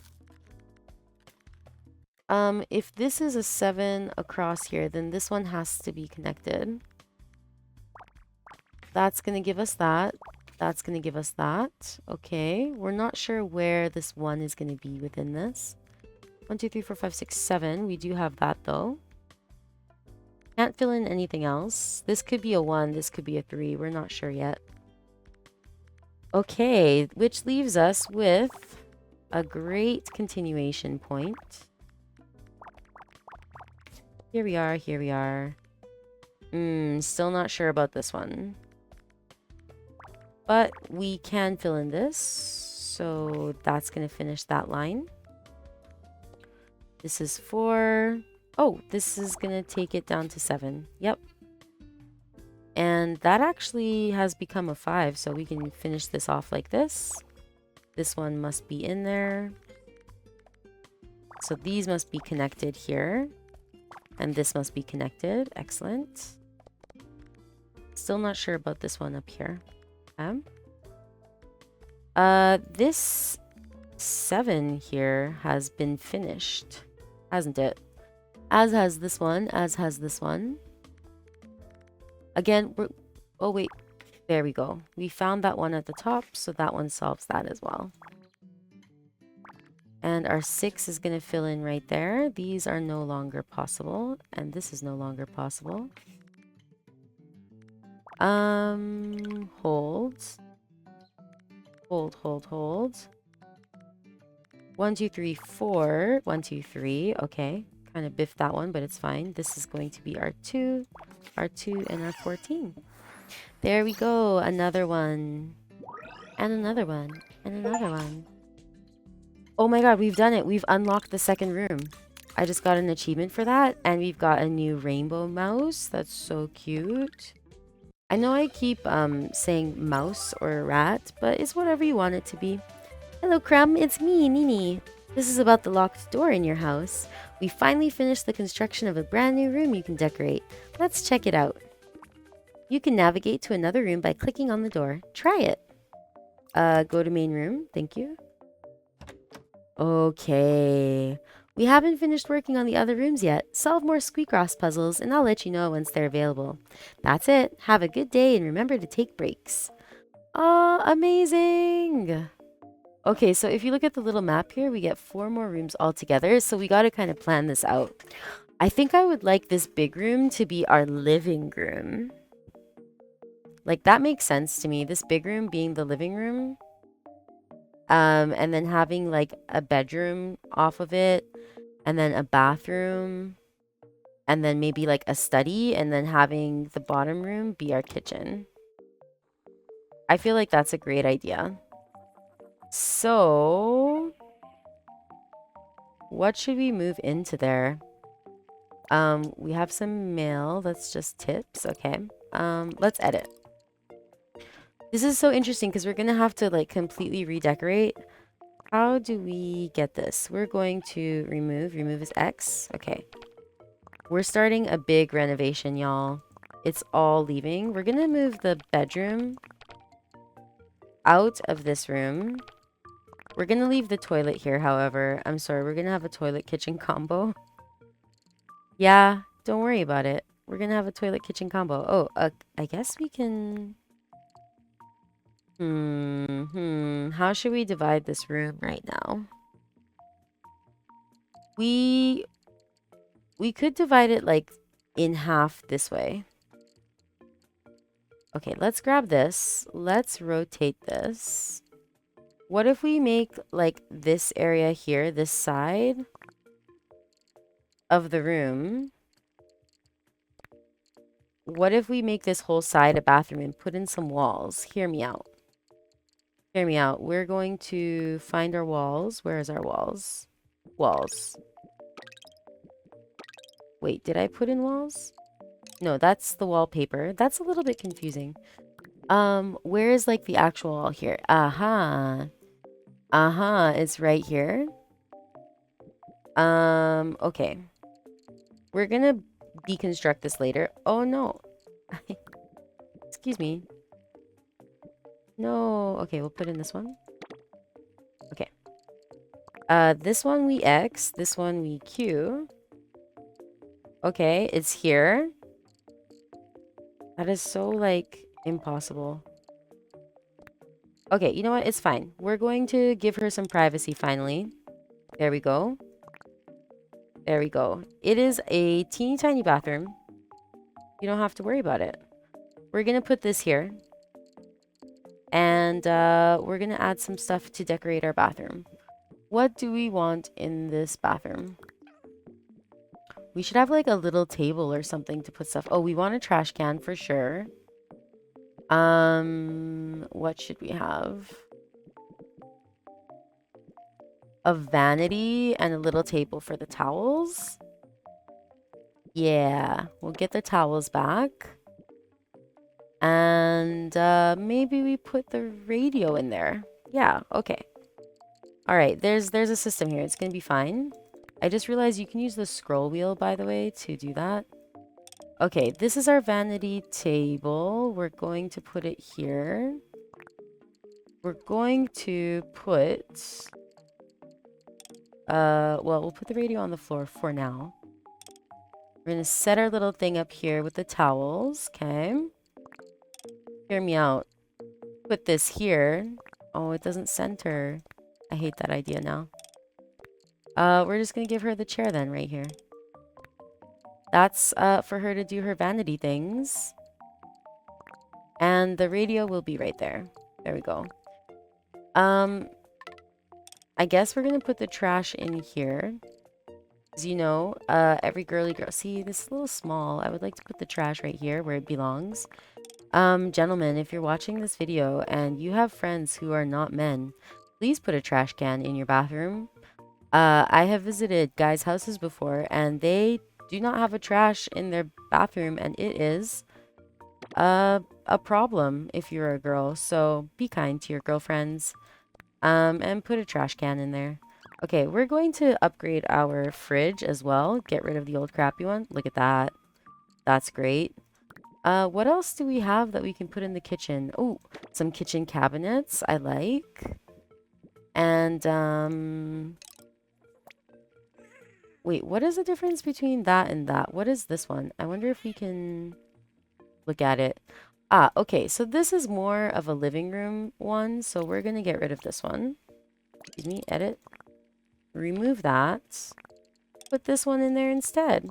If this is a 7 across here, then this one has to be connected. That's gonna give us that. That's gonna give us that. Okay, we're not sure where this 1 is gonna be within this. 1, 2, 3, 4, 5, 6, 7. We do have that though. Can't fill in anything else. This could be a 1, this could be a 3. We're not sure yet. Okay, which leaves us with a great continuation point. Here we are, here we are. Still not sure about this one. But we can fill in this. So that's going to finish that line. This is 4. Oh, this is going to take it down to 7. Yep. And that actually has become a 5. So we can finish this off like this. This one must be in there. So these must be connected here. And this must be connected. Excellent. Still not sure about this one up here. This 7 here has been finished, hasn't it? As has this one, as has this one. Again, oh wait, there we go. We found that one at the top, so that one solves that as well. And our 6 is going to fill in right there. These are no longer possible, and this is no longer possible. Hold. Hold. 1, 2, 3, 4. 1, 2, 3. Okay. Kind of biffed that one, but it's fine. This is going to be our 2, and our 14. There we go. Another one. And another one. And another one. Oh my god, we've done it. We've unlocked the second room. I just got an achievement for that. And we've got a new rainbow mouse. That's so cute. I know I keep saying mouse or rat, but it's whatever you want it to be. Hello, Crumb. It's me, Nini. This is about the locked door in your house. We finally finished the construction of a brand new room you can decorate. Let's check it out. You can navigate to another room by clicking on the door. Try it. Go to main room. Thank you. Okay. We haven't finished working on the other rooms yet. Solve more Squeakross puzzles, and I'll let you know once they're available. That's it. Have a good day, and remember to take breaks. Oh, amazing! Okay, so if you look at the little map here, we get 4 more rooms altogether, so we got to kind of plan this out. I think I would like this big room to be our living room. Like, that makes sense to me. This big room being the living room. And then having, like, a bedroom off of it. And then a bathroom. And then maybe, like, a study. And then having the bottom room be our kitchen. I feel like that's a great idea. So, what should we move into there? We have some mail. That's just tips. Okay. Let's edit. This is so interesting because we're going to have to like completely redecorate. How do we get this? We're going to remove. Remove is X. Okay. We're starting a big renovation, y'all. It's all leaving. We're going to move the bedroom out of this room. We're going to leave the toilet here, however. I'm sorry. We're going to have a toilet kitchen combo. Yeah, don't worry about it. We're going to have a toilet kitchen combo. Oh, I guess we can... How should we divide this room right now? We could divide it like in half this way. Okay, let's grab this. Let's rotate this. What if we make like this area here, this side of the room? What if we make this whole side a bathroom and put in some walls? Hear me out. Hear me out. We're going to find our walls. Where is our walls? Walls. Wait, did I put in walls? No, that's the wallpaper. That's a little bit confusing. Where is like the actual wall here? Aha. Uh-huh, it's right here. Okay. We're gonna deconstruct this later. Oh no. Excuse me. No. Okay, we'll put in this one. Okay. This one we X, this one we Q. Okay, it's here. That is so, like, impossible. Okay, you know what? It's fine. We're going to give her some privacy finally. There we go. There we go. It is a teeny tiny bathroom. You don't have to worry about it. We're gonna put this here. And we're gonna add some stuff to decorate our bathroom. What do we want in this bathroom? We should have like a little table or something to put stuff. Oh, we want a trash can for sure. What should we have? A vanity and a little table for the towels. Yeah, we'll get the towels back. And maybe we put the radio in there. Yeah, okay. All right, there's a system here. It's gonna be fine. I just realized you can use the scroll wheel, by the way, to do that. Okay, this is our vanity table. We're going to put it here. We're going to put... well, we'll put the radio on the floor for now. We're gonna set our little thing up here with the towels, okay? Hear me out. Put this here. Oh, it doesn't center. I hate that idea now. We're just gonna give her the chair then, right here. That's for her to do her vanity things. And the radio will be right there. There we go. I guess we're gonna put the trash in here. As you know, every girly girl... See, this is a little small. I would like to put the trash right here where it belongs. Gentlemen, if you're watching this video and you have friends who are not men, please put a trash can in your bathroom. I have visited guys' houses before and they do not have a trash in their bathroom, and it is a problem if you're a girl. So be kind to your girlfriends, and put a trash can in there. Okay, we're going to upgrade our fridge as well. Get rid of the old crappy one. Look at that. That's great. What else do we have that we can put in the kitchen? Oh, some kitchen cabinets I like. And, wait, what is the difference between that and that? What is this one? I wonder if we can look at it. Ah, okay, so this is more of a living room one, so we're gonna get rid of this one. Excuse me, edit. Remove that. Put this one in there instead.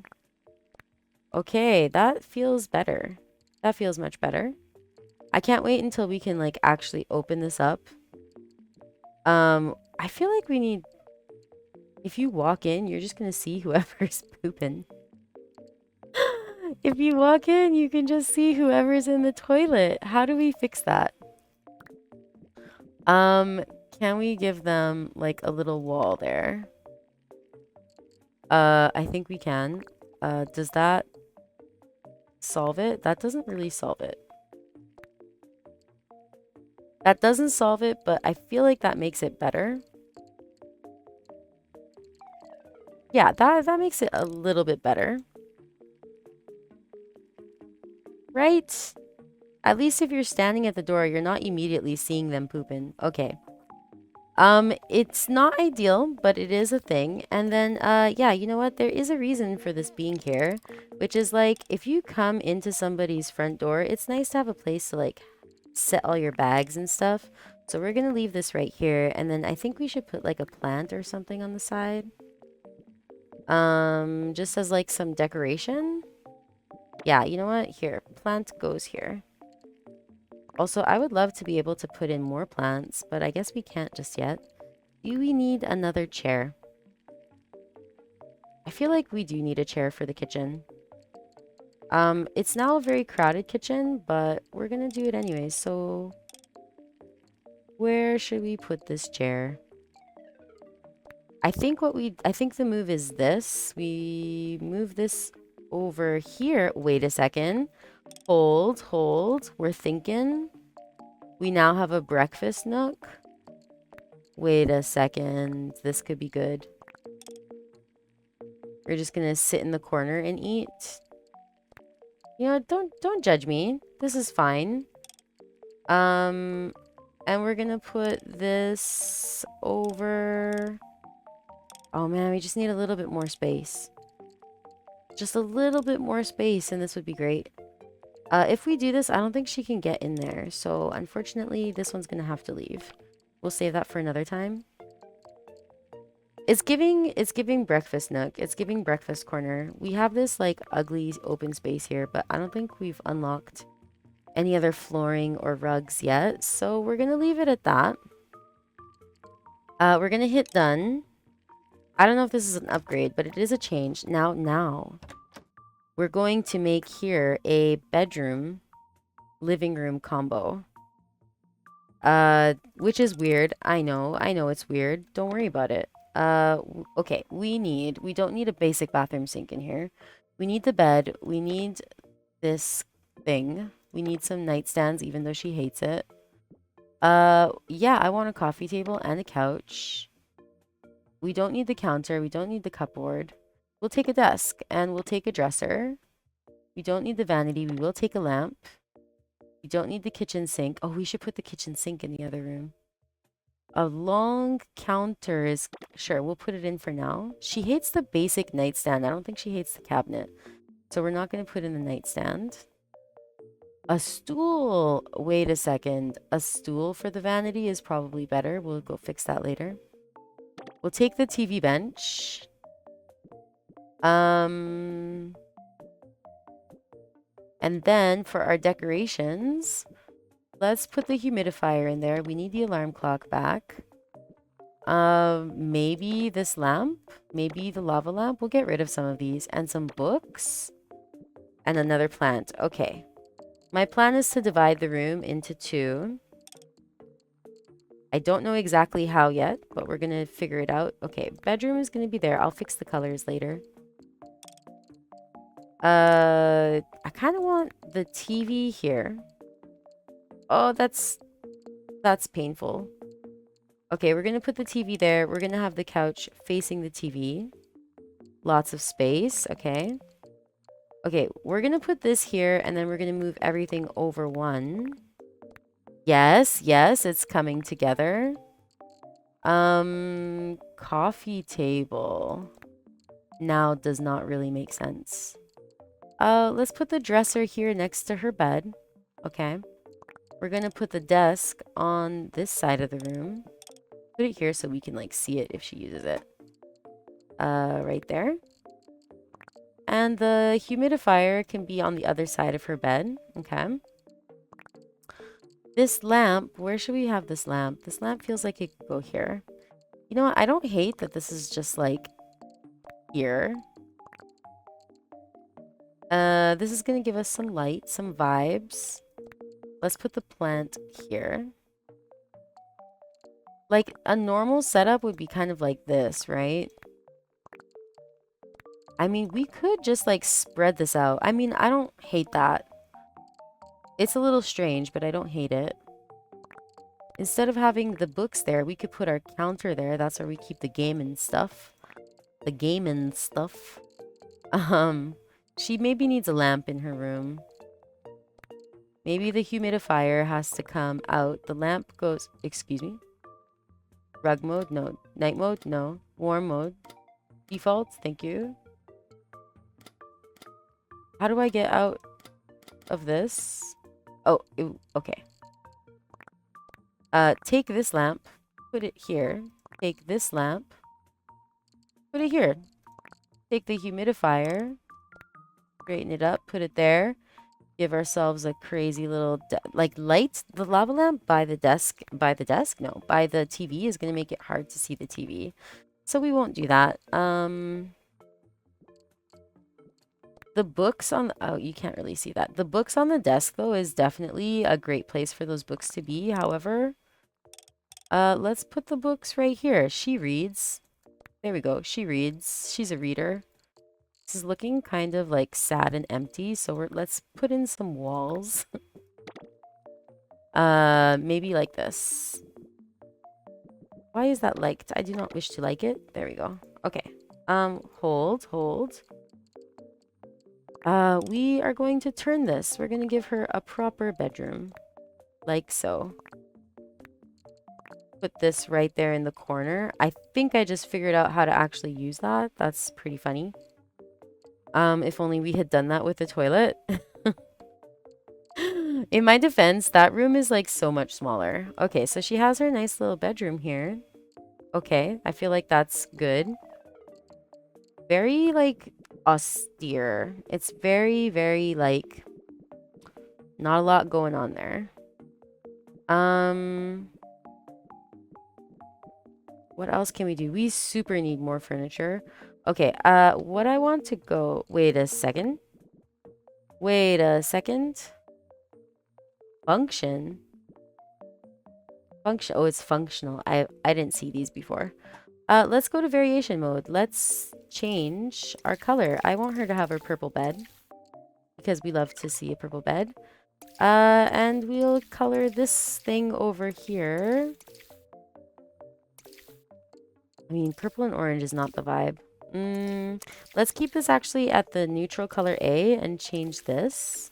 Okay, that feels better. That feels much better. I can't wait until we can, like, actually open this up. I feel like we need... If you walk in, you're just gonna see whoever's pooping. If you walk in, you can just see whoever's in the toilet. How do we fix that? Can we give them, like, a little wall there? I think we can. Does that solve it? That doesn't really solve it. That doesn't solve it, but I feel like that makes it better. Yeah, that makes it a little bit better. Right? At least if you're standing at the door, you're not immediately seeing them pooping. Okay. It's not ideal, but it is a thing. And then, yeah, you know what? There is a reason for this being here, which is like, if you come into somebody's front door, it's nice to have a place to, like, set all your bags and stuff. So we're gonna leave this right here, and then I think we should put, like, a plant or something on the side. Just as, like, some decoration. Yeah, you know what? Here, plant goes here. Also, I would love to be able to put in more plants, but I guess we can't just yet. Do we need another chair? I feel like we do need a chair for the kitchen. It's now a very crowded kitchen, but we're gonna do it anyway, so... Where should we put this chair? I think the move is this. We move this over here. Wait a second. Hold, hold. We're thinking. We now have a breakfast nook. Wait a second. This could be good. We're just gonna sit in the corner and eat. You know, don't judge me. This is fine. And we're gonna put this over. Oh man, we just need a little bit more space. Just a little bit more space, and this would be great. If we do this, I don't think she can get in there. So unfortunately, this one's gonna have to leave. We'll save that for another time. It's giving breakfast nook. It's giving breakfast corner. We have this like ugly open space here, but I don't think we've unlocked any other flooring or rugs yet. So we're gonna leave it at that. We're gonna hit done. I don't know if this is an upgrade, but it is a change. Now, we're going to make here a bedroom, living room combo. Which is weird. I know it's weird. Don't worry about it. Okay, we don't need a basic bathroom sink in here. We need the bed. We need this thing. We need some nightstands, even though she hates it. Yeah, I want a coffee table and a couch. We don't need the counter. We don't need the cupboard. We'll take a desk and we'll take a dresser. We don't need the vanity. We will take a lamp. We don't need the kitchen sink. Oh, we should put the kitchen sink in the other room. A long counter is... Sure, we'll put it in for now. She hates the basic nightstand. I don't think she hates the cabinet. So we're not going to put in the nightstand. A stool. Wait a second. A stool for the vanity is probably better. We'll go fix that later. We'll take the TV bench. And then for our decorations, let's put the humidifier in there. We need the alarm clock back. Maybe this lamp, maybe the lava lamp. We'll get rid of some of these and some books and another plant. Okay. My plan is to divide the room into two. I don't know exactly how yet, but we're going to figure it out. Okay, bedroom is going to be there. I'll fix the colors later. I kind of want the TV here. Oh, that's painful. Okay, we're going to put the TV there. We're going to have the couch facing the TV. Lots of space, okay. Okay, we're going to put this here, and then we're going to move everything over one. Yes, it's coming together. Coffee table. Now does not really make sense. Let's put the dresser here next to her bed. Okay. We're gonna put the desk on this side of the room. Put it here so we can like see it if she uses it. Right there. And the humidifier can be on the other side of her bed. Okay. This lamp, where should we have this lamp? This lamp feels like it could go here. You know what? I don't hate that this is just like here. This is gonna give us some light, some vibes. Let's put the plant here. Like, a normal setup would be kind of like this, right? I mean, we could just, like, spread this out. I mean, I don't hate that. It's a little strange, but I don't hate it. Instead of having the books there, we could put our counter there. That's where we keep the game and stuff. The game and stuff. She maybe needs a lamp in her room. Maybe the humidifier has to come out. The lamp goes... Excuse me? Rug mode? No. Night mode? No. Warm mode? Default? Thank you. How do I get out of this? Oh, okay. Take this lamp. Put it here. Take this lamp. Put it here. Take the humidifier. Straighten it up. Put it there. Give ourselves a crazy little like light. The lava lamp by the desk. By the desk? No. By the TV is going to make it hard to see the TV. So we won't do that. The books on the... Oh, you can't really see that. The books on the desk, though, is definitely a great place for those books to be. However, let's put the books right here. She reads. There we go. She reads. She's a reader. This is looking kind of like sad and empty, so let's put in some walls. Maybe like this. Why is that liked? I do not wish to like it. There we go. Okay. Hold. We are going to turn this. We're going to give her a proper bedroom. Like so. Put this right there in the corner. I think I just figured out how to actually use that. That's pretty funny. If only we had done that with the toilet. In my defense, that room is like so much smaller. Okay, so she has her nice little bedroom here. Okay, I feel like that's good. Very like austere. It's very, very like not a lot going on there. What else can we do? We super need more furniture. Okay, what I want to go... Wait a second. Function. Oh, it's functional. I didn't see these before. Let's go to variation mode. Let's change our color. I want her to have her purple bed because we love to see a purple bed. And we'll color this thing over here. I mean, purple and orange is not the vibe. Let's keep this actually at the neutral color A and change this.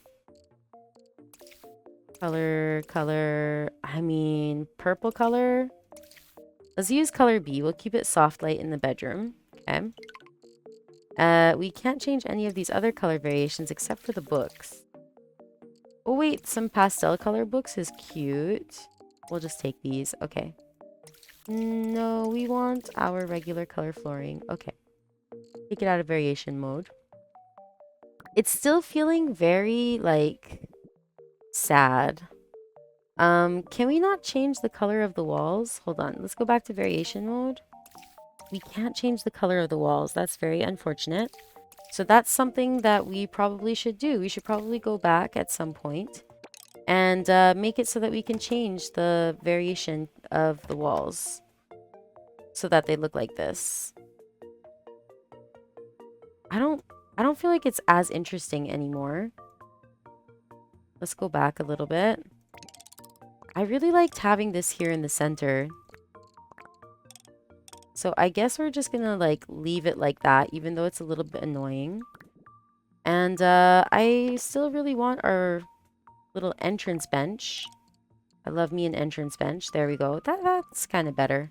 Color, I mean, purple color. Let's use color B. We'll keep it soft light in the bedroom. Okay. We can't change any of these other color variations except for the books. Oh, wait, some pastel color books is cute. We'll just take these. Okay. No, we want our regular color flooring. Okay. Take it out of variation mode. It's still feeling very, like, sad. Can we not change the color of the walls? Hold on. Let's go back to variation mode. We can't change the color of the walls. That's very unfortunate. So that's something that we probably should do. We should probably go back at some point and make it so that we can change the variation of the walls so that they look like this. I don't feel like it's as interesting anymore. Let's go back a little bit. I really liked having this here in the center. So I guess we're just gonna like leave it like that, even though it's a little bit annoying. And I still really want our little entrance bench. I love me an entrance bench. There we go. That's kind of better.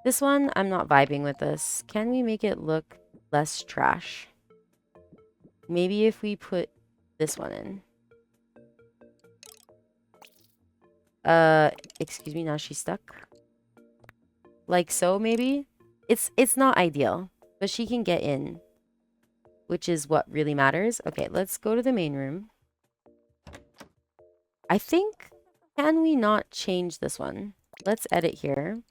This one, I'm not vibing with this. Can we make it look less trash? Maybe if we put this one in. Excuse me, now she's stuck. Like so, maybe? It's not ideal, but she can get in, which is what really matters. Okay, let's go to the main room. I think, can we not change this one? Let's edit here.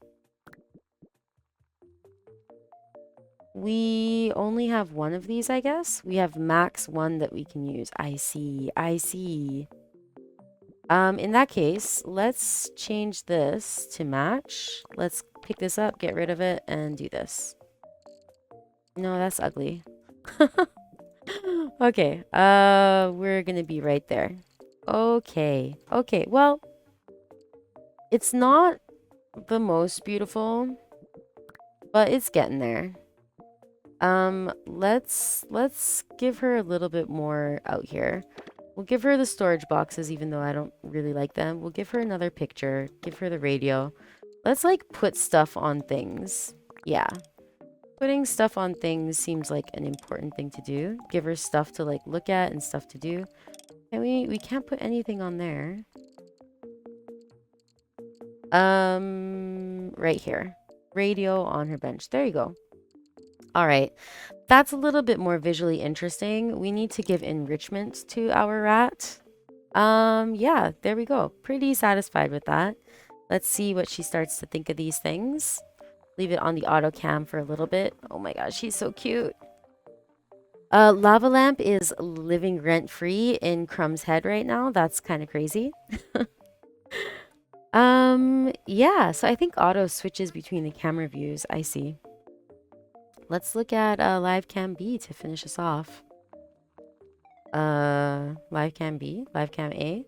We only have one of these, I guess. We have max one that we can use. I see. In that case, let's change this to match. Let's pick this up, get rid of it, and do this. No, that's ugly. Okay, we're gonna be right there. Okay, well, it's not the most beautiful, but it's getting there. Let's give her a little bit more out here. We'll give her the storage boxes, even though I don't really like them. We'll give her another picture. Give her the radio. Let's, like, put stuff on things. Yeah. Putting stuff on things seems like an important thing to do. Give her stuff to, like, look at and stuff to do. And we can't put anything on there. Right here. Radio on her bench. There you go. All right, that's a little bit more visually interesting. We need to give enrichment to our rat. Yeah, there we go. Pretty satisfied with that. Let's see what she starts to think of these things. Leave it on the auto cam for a little bit. Oh my gosh, she's so cute. Lava lamp is living rent-free in Crumb's head right now. That's kind of crazy. Yeah, so I think auto switches between the camera views. I see. let's look at live cam B to finish us off. Live cam B, live cam A,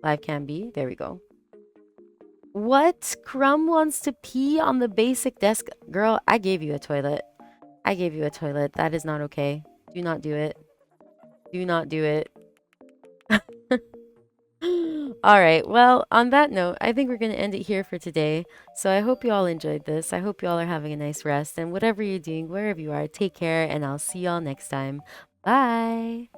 live cam B. There we go. What? Crumb wants to pee on the basic desk. Girl, I gave you a toilet. I gave you a toilet. That is not okay. Do not do it. Do not do it. All right. Well, on that note, I think we're going to end it here for today. So I hope you all enjoyed this. I hope you all are having a nice rest. And whatever you're doing, wherever you are, take care. And I'll see y'all next time. Bye.